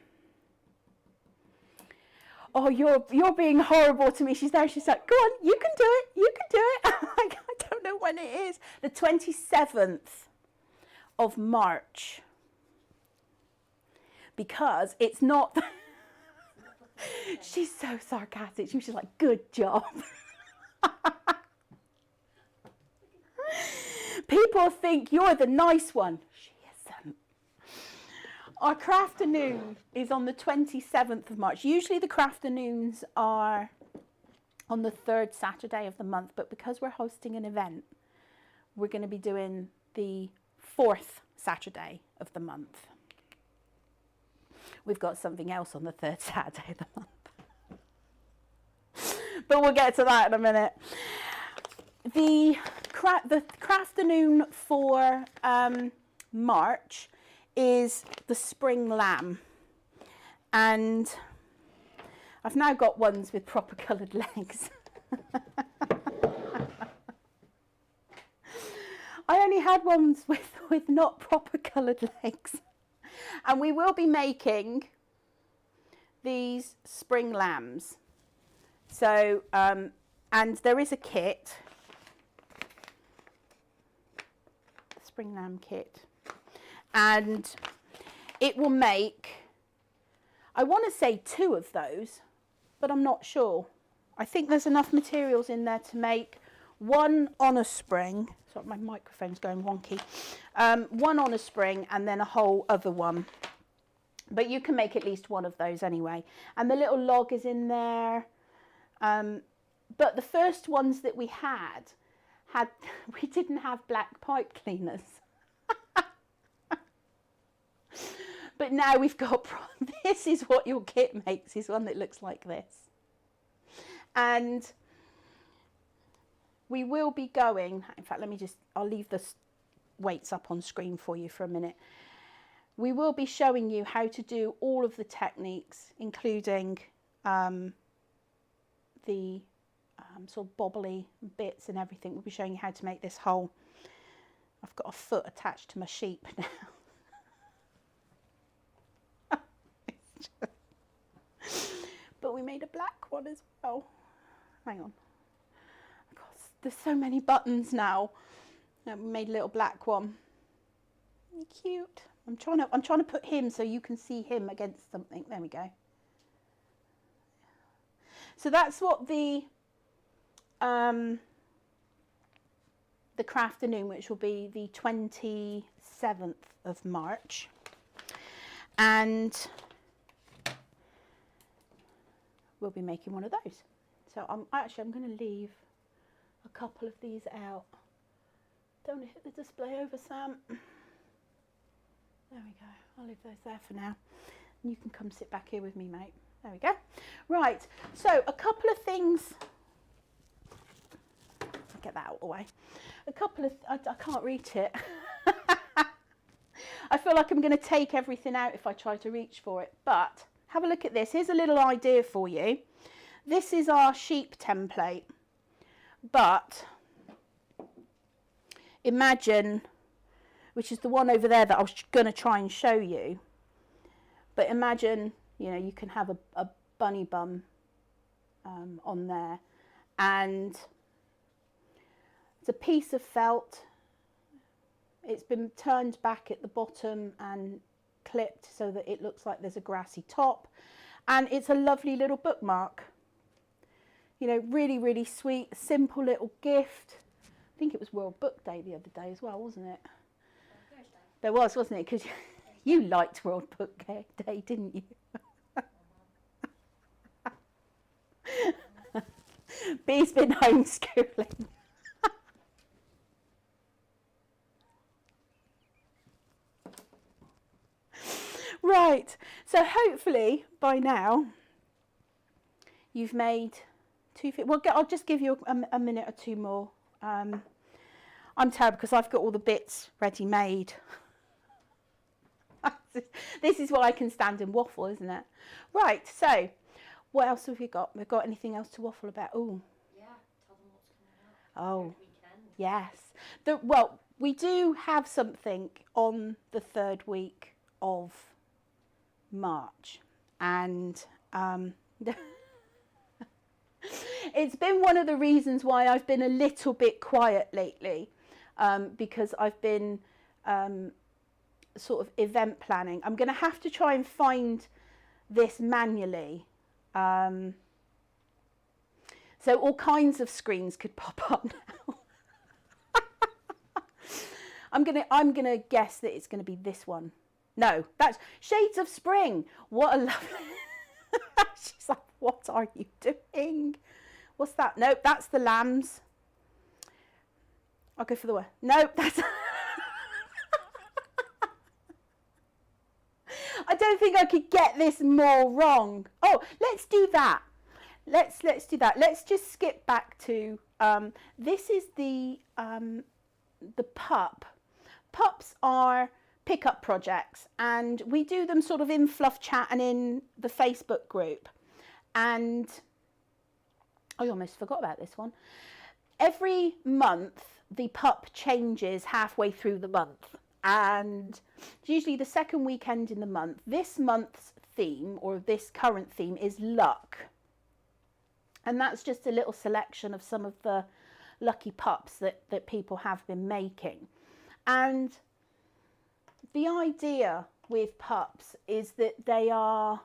you're being horrible to me. She's there. She's like, go on, you can do it. You can do it. I'm like, I don't know when it is. The 27th of March. Because it's not. She's so sarcastic. She was just like, good job. People think you're the nice one. She isn't. Our crafternoon is on the 27th of March. Usually the crafternoons are on the 3rd Saturday of the month, but because we're hosting an event, we're going to be doing the 4th Saturday of the month. We've got something else on the 3rd Saturday of the month. But we'll get to that in a minute. The crafternoon for March is the spring lamb, and I've now got ones with proper coloured legs. I only had ones with not proper coloured legs, and we will be making these spring lambs. So and there is a kit, the spring lamb kit. And it will make, I want to say 2 of those, but I'm not sure. I think there's enough materials in there to make 1 on a spring. Sorry, my microphone's going wonky. 1 on a spring and then a whole other one. But you can make at least 1 of those anyway. And the little log is in there. But the first ones that we had we didn't have black pipe cleaners. But now we've got, this is what your kit makes, is one that looks like this. And we will be going, in fact, I'll leave the weights up on screen for you for a minute. We will be showing you how to do all of the techniques, including the sort of bobbly bits and everything. We'll be showing you how to make this whole, I've got a foot attached to my sheep now. But we made a black one as well. Hang on. God, there's so many buttons now. We made a little black one. Cute. I'm trying to put him so you can see him against something. There we go. So that's what the crafternoon, which will be the 27th of March. And we'll be making one of those. So I'm going to leave a couple of these out. Don't hit the display over, Sam. There we go. I'll leave those there for now. And you can come sit back here with me, mate. There we go. Right. So a couple of things. I'll get that out of the way. A couple of, I can't reach it. I feel like I'm going to take everything out if I try to reach for it, but have a look at this. Here's a little idea for you. This is our sheep template, but imagine, which is the one over there that I was going to try and show you, but imagine, you know, you can have a bunny bum on there, and It's a piece of felt. It's been turned back at the bottom and clipped so that it looks like there's a grassy top. And it's a lovely little bookmark. You know, really, really sweet, simple little gift. I think it was World Book Day the other day as well, wasn't it? Thursday. There was, wasn't it? Because you liked World Book Day, didn't you? Bee's been homeschooling. Right, so hopefully by now you've made well, I'll just give you a minute or two more. I'm terrible because I've got all the bits ready made. This is what I can stand and waffle, isn't it? Right, so what else have we got? We've got anything else to waffle about? Oh, yeah, tell them what's coming up. Oh, yes. Well, we do have something on the 3rd week of March, and it's been one of the reasons why I've been a little bit quiet lately, because I've been sort of event planning. I'm going to have to try and find this manually. So all kinds of screens could pop up now. I'm gonna guess that it's gonna be this one. No, that's Shades of Spring. What a lovely. She's like, what are you doing? What's that? Nope, that's the lambs. I'll go for the one. Nope, that's. I don't think I could get this more wrong. Oh, let's do that. Let's do that. Let's just skip back to this is the pup. Pups are pickup projects, and we do them sort of in Fluff Chat and in the Facebook group. And I almost forgot about this one. Every month the pup changes halfway through the month, and it's usually the 2nd weekend in the month. This month's theme, or this current theme, is luck. And that's just a little selection of some of the lucky pups that people have been making. And the idea with pups is that they are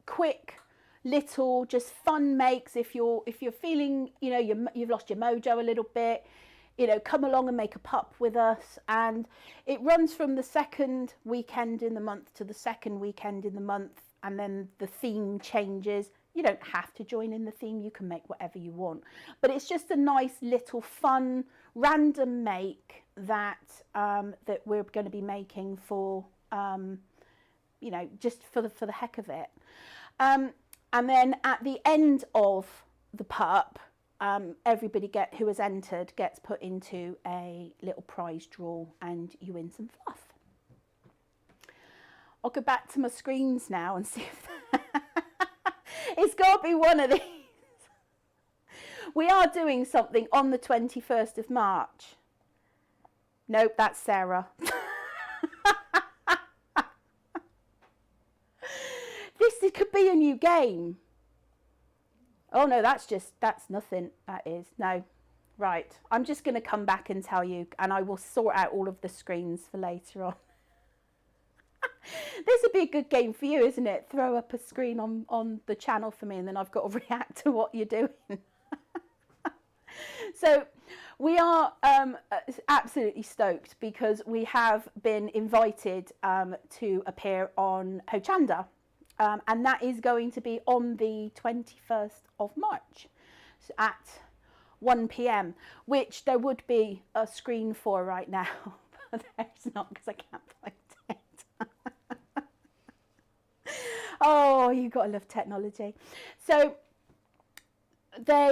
quick, little, just fun makes. If you're feeling, you know, you've lost your mojo a little bit, you know, come along and make a pup with us. And it runs from the 2nd weekend in the month to the 2nd weekend in the month, and then the theme changes. You don't have to join in the theme, you can make whatever you want. But it's just a nice little fun, random make that that we're going to be making for, you know, just for the heck of it. And then at the end of the pup, everybody who has entered gets put into a little prize draw, and you win some fluff. I'll go back to my screens now and see if it's got to be one of these. We are doing something on the 21st of March. Nope, that's Sarah. This could be a new game. Oh no, that's nothing. That is, no. Right, I'm just going to come back and tell you, and I will sort out all of the screens for later on. This would be a good game for you, isn't it? Throw up a screen on the channel for me, and then I've got to react to what you're doing. So we are absolutely stoked because we have been invited to appear on Hochanda, and that is going to be on the 21st of March at 1 p.m, which there would be a screen for right now, but there's not because I can't find it. Oh, you've got to love technology. So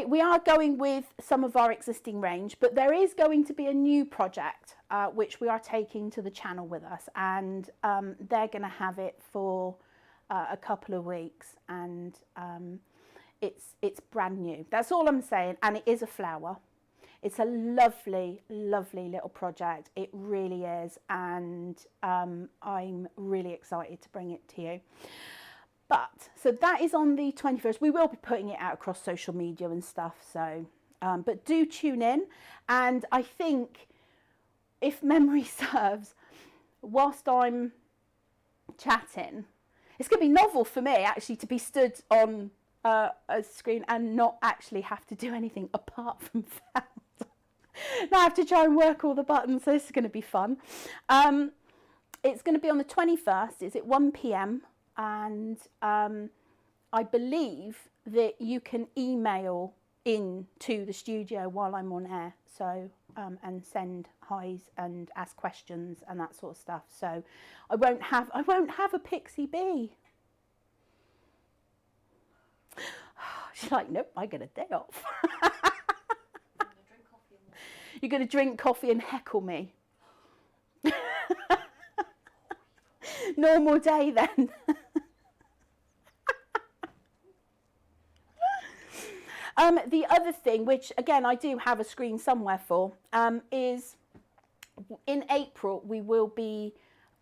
we are going with some of our existing range, but there is going to be a new project which we are taking to the channel with us, and they're going to have it for a couple of weeks, and it's brand new. That's all I'm saying, and it is a flower. It's a lovely, lovely little project. It really is, and I'm really excited to bring it to you. But, so that is on the 21st. We will be putting it out across social media and stuff, so But do tune in, and I think, if memory serves, whilst I'm chatting, it's going to be novel for me actually to be stood on a screen and not actually have to do anything apart from that. Now I have to try and work all the buttons, so this is going to be fun. It's going to be on the 21st, it's at 1 p.m, and I believe that you can email in to the studio while I'm on air, so and send highs and ask questions and that sort of stuff. So I won't have a Pixie bee. She's like, nope, I get a day off. You're going to drink coffee and heckle me. Normal day then. The other thing, which again I do have a screen somewhere for, is in April we will be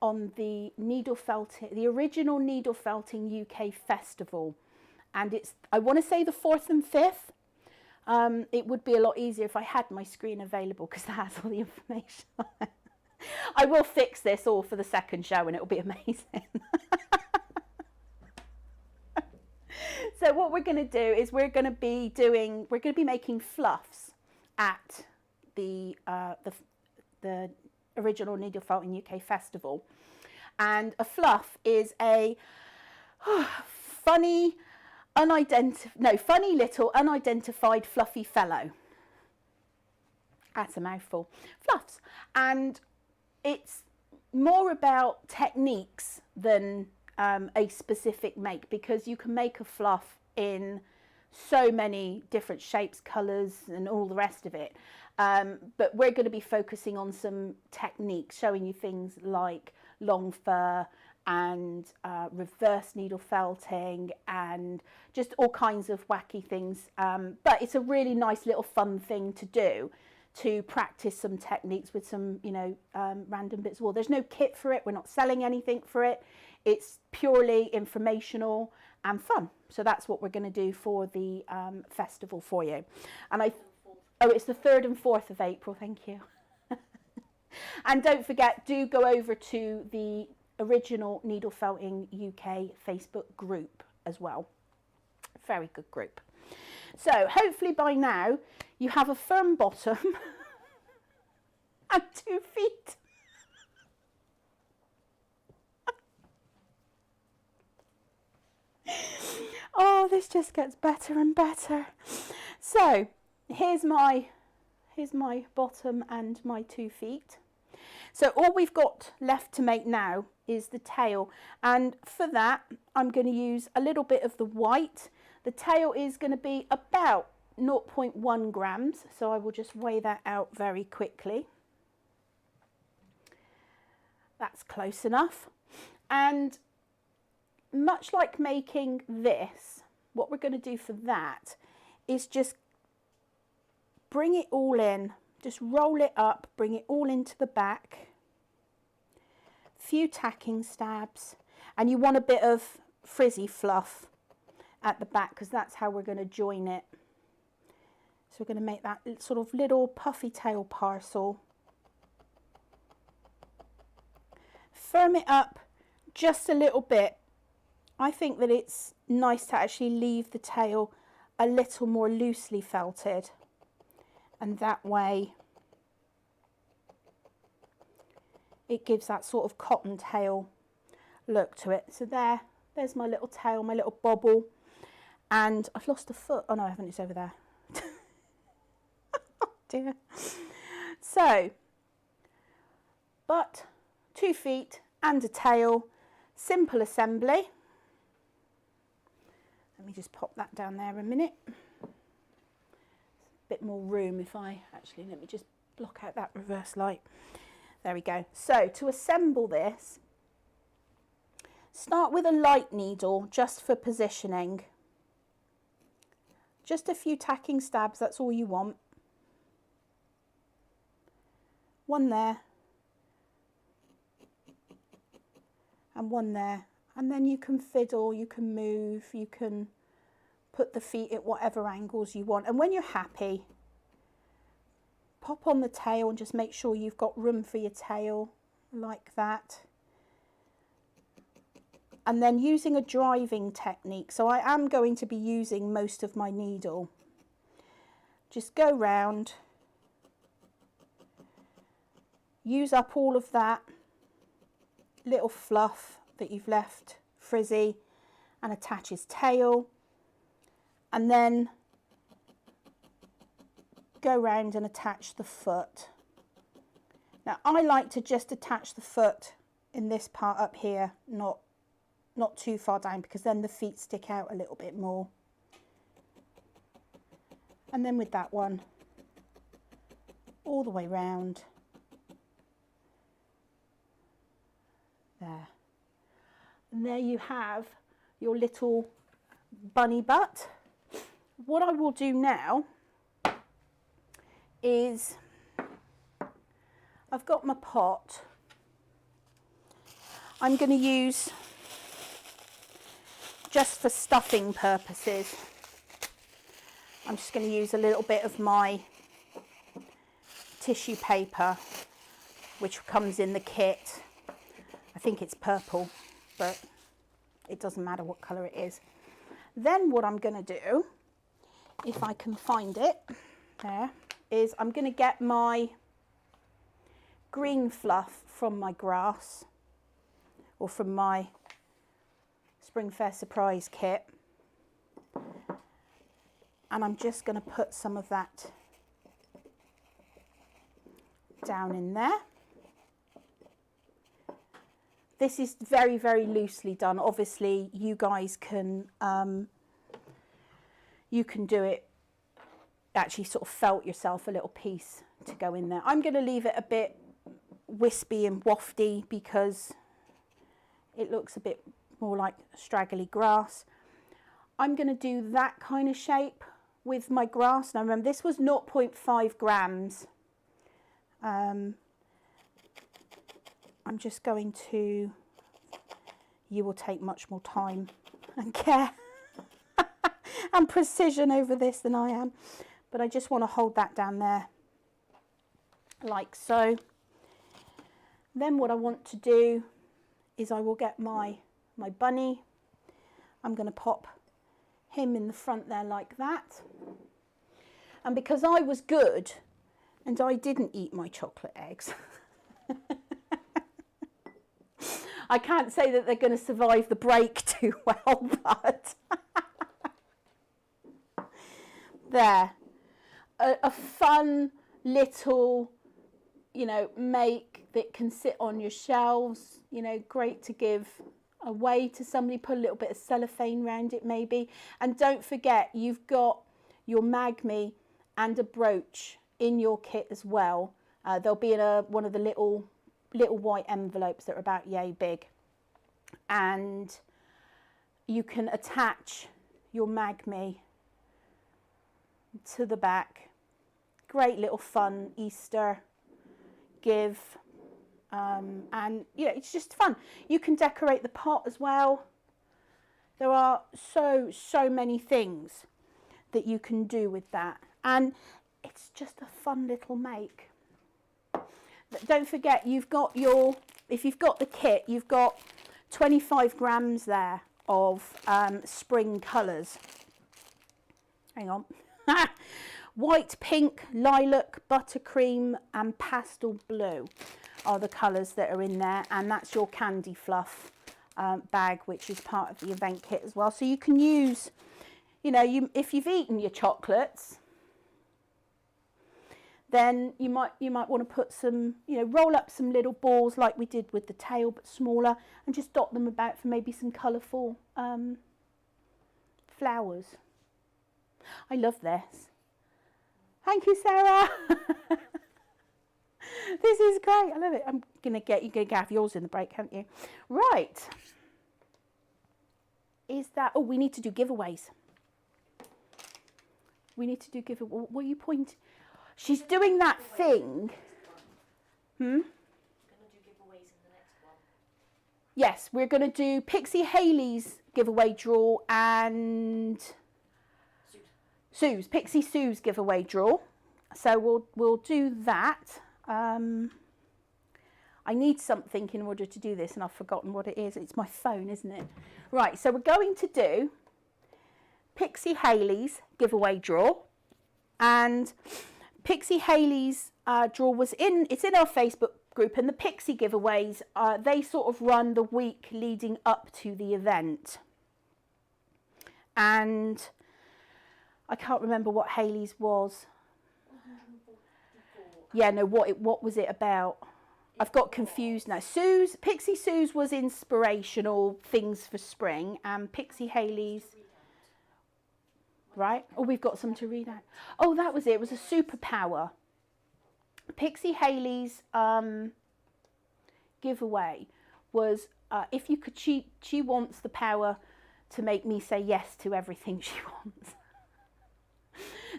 on the original needle felting UK festival, and it's, I want to say, the 4th and 5th. It would be a lot easier if I had my screen available, because that has all the information on it. I will fix this all for the second show and it'll be amazing. So what we're going to do is we're going to be making fluffs at the original Needle Felting UK Festival, and a fluff is a funny little unidentified fluffy fellow. That's a mouthful. Fluffs, and it's more about techniques than a specific make, because you can make a fluff in so many different shapes, colours and all the rest of it, but we're going to be focusing on some techniques, showing you things like long fur and reverse needle felting and just all kinds of wacky things, but it's a really nice little fun thing to do, to practice some techniques with some, you know, random bits of wool. There's no kit for it, we're not selling anything for it. It's purely informational and fun. So that's what we're going to do for the festival for you. And it's the 3rd and 4th of April, thank you. And don't forget, do go over to the original Needle Felting UK Facebook group as well. Very good group. So hopefully by now you have a firm bottom and 2 feet. Oh, this just gets better and better. So here's my bottom and my 2 feet. So all we've got left to make now is the tail, and for that I'm going to use a little bit of the white. The tail is going to be about 0.1 grams, so I will just weigh that out very quickly. That's close enough. And much like making this, what we're going to do for that is just bring it all in, just roll it up, bring it all into the back, few tacking stabs, and you want a bit of frizzy fluff at the back because that's how we're going to join it. So we're going to make that sort of little puffy tail parcel. Firm it up just a little bit. I think that it's nice to actually leave the tail a little more loosely felted, and that way it gives that sort of cottontail look to it. So there's my little tail, my little bobble, and I've lost a foot. Oh no, I haven't, it's over there. Oh dear. So, but 2 feet and a tail, simple assembly. Let me just pop that down there a minute. A bit more room if I actually, let me just block out that reverse light. There we go. So to assemble this, start with a light needle just for positioning. Just a few tacking stabs, that's all you want. One there. And one there. And then you can fiddle, you can move, you can put the feet at whatever angles you want. And when you're happy, pop on the tail and just make sure you've got room for your tail like that. And then using a driving technique, so I am going to be using most of my needle. Just go round, use up all of that little fluff that you've left frizzy and attach his tail, and then go round and attach the foot. Now I like to just attach the foot in this part up here, not too far down, because then the feet stick out a little bit more. And then with that one, all the way round. There. And there you have your little bunny butt. What I will do now is, I've got my pot. I'm going to use, just for stuffing purposes, I'm just going to use a little bit of my tissue paper, which comes in the kit. I think it's purple, but it doesn't matter what colour it is. Then what I'm going to do, if I can find it, there, is I'm going to get my green fluff from my grass, or from my Spring Fair Surprise kit, and I'm just going to put some of that down in there. This is very, very loosely done. Obviously, you guys can you can do it, actually sort of felt yourself a little piece to go in there. I'm going to leave it a bit wispy and wafty because it looks a bit more like straggly grass. I'm going to do that kind of shape with my grass. Now remember, this was 0.5 grams. I'm just going to, you will take much more time and care and precision over this than I am, but I just want to hold that down there like so. Then what I want to do is I will get my bunny. I'm going to pop him in the front there like that, and because I was good and I didn't eat my chocolate eggs, I can't say that they're going to survive the break too well, but there, a fun little, you know, make that can sit on your shelves, you know, great to give away to somebody, put a little bit of cellophane around it maybe. And don't forget, you've got your Makery and a brooch in your kit as well. They'll be in one of the little white envelopes that are about yay big, and you can attach your Makery to the back. Great little fun Easter give, and yeah, it's just fun. You can decorate the pot as well. There are so many things that you can do with that, and it's just a fun little make. Don't forget, you've got your, if you've got the kit, you've got 25 grams there of spring colours. Hang on. White, pink, lilac, buttercream and pastel blue are the colours that are in there, and that's your candy fluff bag, which is part of the event kit as well. So you can use, you know, if you've eaten your chocolates, then you might want to put some, you know, roll up some little balls like we did with the tail, but smaller, and just dot them about for maybe some colourful flowers. I love this. Thank you, Sarah. This is great. I love it. You're gonna have yours in the break, aren't you? Right. Is that? Oh, we need to do giveaways. We need to do giveaways. What are you pointing? She's doing that thing. Going to do giveaways in the next one. Yes, we're going to do Pixie Hayley's giveaway draw and Pixie Sue's giveaway draw. So we'll do that. I need something in order to do this, and I've forgotten what it is. It's my phone, isn't it? Right, so we're going to do Pixie Hayley's giveaway draw. And Pixie Hayley's draw it's in our Facebook group, and the Pixie giveaways, they sort of run the week leading up to the event. And I can't remember what Hayley's was. 144. Yeah, no, what was it about? I've got confused now. Pixie Sue's was inspirational things for spring, and Pixie Hayley's, right? Oh, we've got some to read out. Oh, that was it. It was a superpower. Pixie Hayley's giveaway was if you could cheat. She wants the power to make me say yes to everything she wants.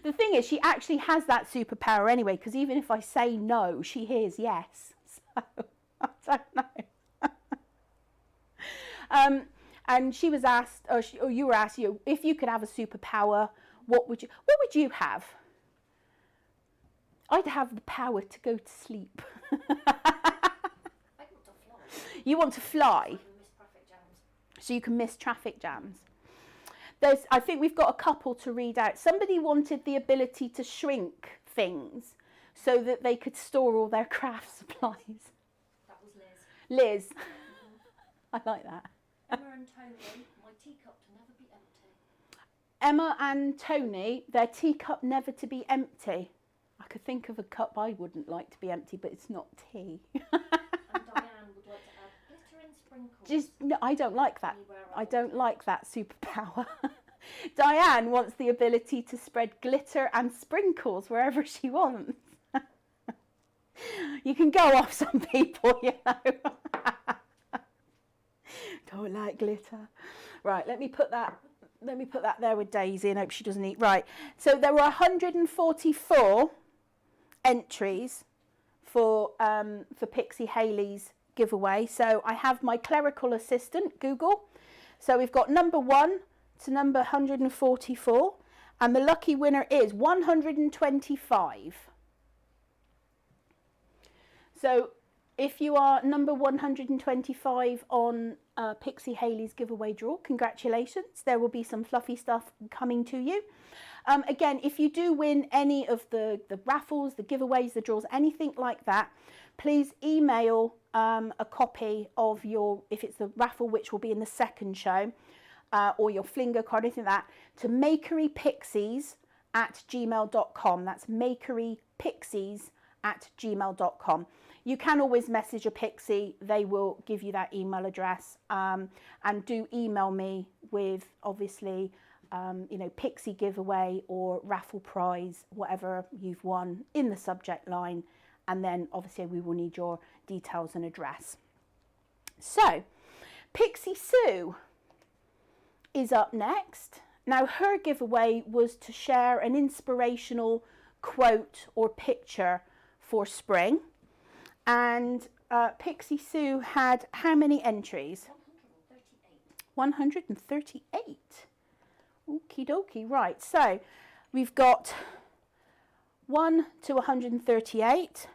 The thing is, she actually has that superpower anyway, because even if I say no, she hears yes. So I don't know. And she was asked, or you were asked, if you could have a superpower, what would you have? I'd have the power to go to sleep. I want to fly. You want to fly? I can miss traffic jams. So you can miss traffic jams. I think we've got a couple to read out. Somebody wanted the ability to shrink things so that they could store all their craft supplies. That was Liz. Liz. I like that. Emma and Tony, my teacup to never be empty. Emma and Tony, their teacup never to be empty. I could think of a cup I wouldn't like to be empty, but it's not tea. And Diane would like to add glitter and sprinkles. No, I don't like that. Anywhere I else. don't like that superpower. Diane wants the ability to spread glitter and sprinkles wherever she wants. You can go off some people, you know. Don't like glitter. Right, let me put that there with Daisy and hope she doesn't eat. Right, so there were 144 entries for Pixie Hayley's giveaway. So I have my clerical assistant, Google. So we've got number 1 to number 144, and the lucky winner is 125. So if you are number 125 on Pixie Hayley's giveaway draw, congratulations. There will be some fluffy stuff coming to you. Again, if you do win any of the raffles, the giveaways, the draws, anything like that, please email a copy of if it's the raffle, which will be in the second show, or your flingo card, anything like that, to makerypixies@gmail.com. That's makerypixies@gmail.com. You can always message a Pixie. They will give you that email address. And do email me with, obviously, Pixie giveaway or raffle prize, whatever you've won in the subject line. And then, obviously, we will need your details and address. So, Pixie Sue is up next. Now, her giveaway was to share an inspirational quote or picture for spring. And Pixie Sue had how many entries? 138. 138. Okie dokie. Right, so we've got 1 to 138.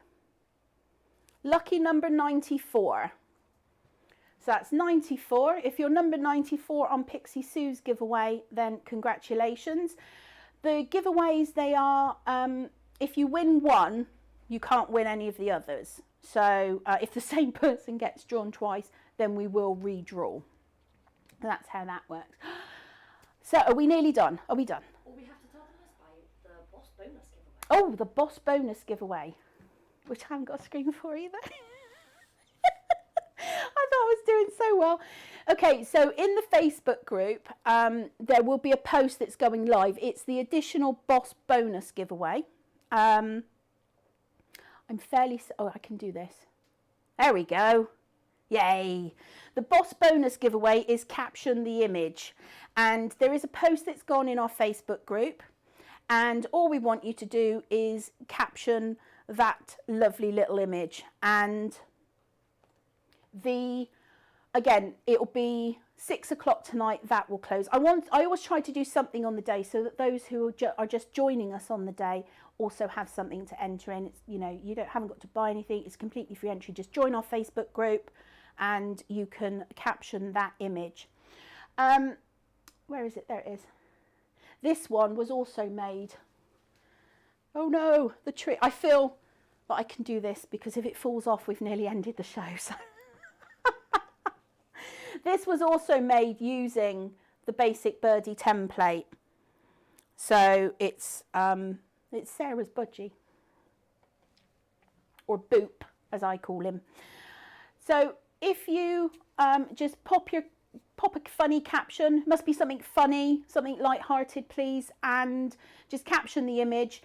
Lucky number 94. So that's 94. If you're number 94 on Pixie Sue's giveaway, then congratulations. The giveaways, they are, if you win one, you can't win any of the others. So if the same person gets drawn twice, then we will redraw. That's how that works. So are we nearly done? Are we done? All we have to tell them is by the boss bonus giveaway. Oh, the boss bonus giveaway, which I haven't got a screen for either. I thought I was doing so well. Okay, so in the Facebook group, there will be a post that's going live. It's the additional boss bonus giveaway. I'm fairly, oh, I can do this. There we go. Yay. The boss bonus giveaway is caption the image. And there is a post that's gone in our Facebook group. And all we want you to do is caption that lovely little image. And the again, it'll be 6 o'clock tonight, that will close. I always try to do something on the day so that those who are just joining us on the day also have something to enter in. It's, you know, haven't got to buy anything. It's completely free entry. Just join our Facebook group and you can caption that image. Where is it? There it is. This one was also made. Oh no, the tree. I feel that I can do this because if it falls off, we've nearly ended the show. So. This was also made using the basic birdie template. So it's Sarah's budgie, or Boop as I call him. So if you just pop a funny caption, must be something funny, something light-hearted please, and just caption the image,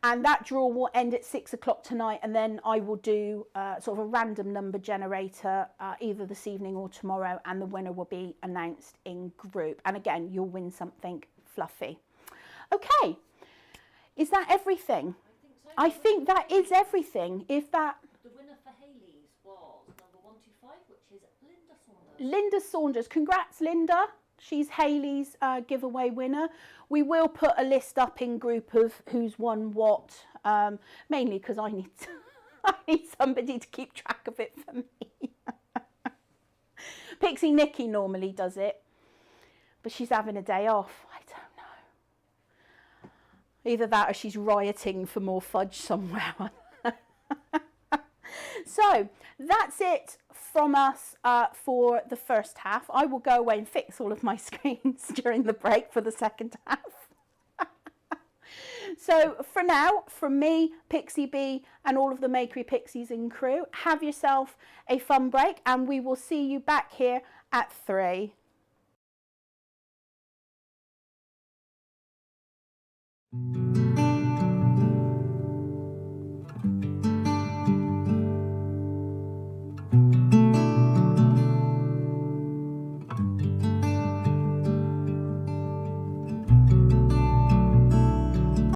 and that draw will end at 6 o'clock tonight, and then I will do sort of a random number generator either this evening or tomorrow, and the winner will be announced in group, and again you'll win something fluffy. Okay, is that everything? I think that is everything. If that... The winner for Hayley's was number 125, which is Linda Saunders. Linda Saunders. Congrats, Linda. She's Hayley's giveaway winner. We will put a list up in group of who's won what, mainly because I need somebody to keep track of it for me. Pixie Nikki normally does it, but she's having a day off. I don't know. Either that or she's rioting for more fudge somewhere. So that's it from us for the first half. I will go away and fix all of my screens during the break for the second half. So for now, from me, Pixie B, and all of the Makery Pixies and crew, have yourself a fun break, and we will see you back here at 3.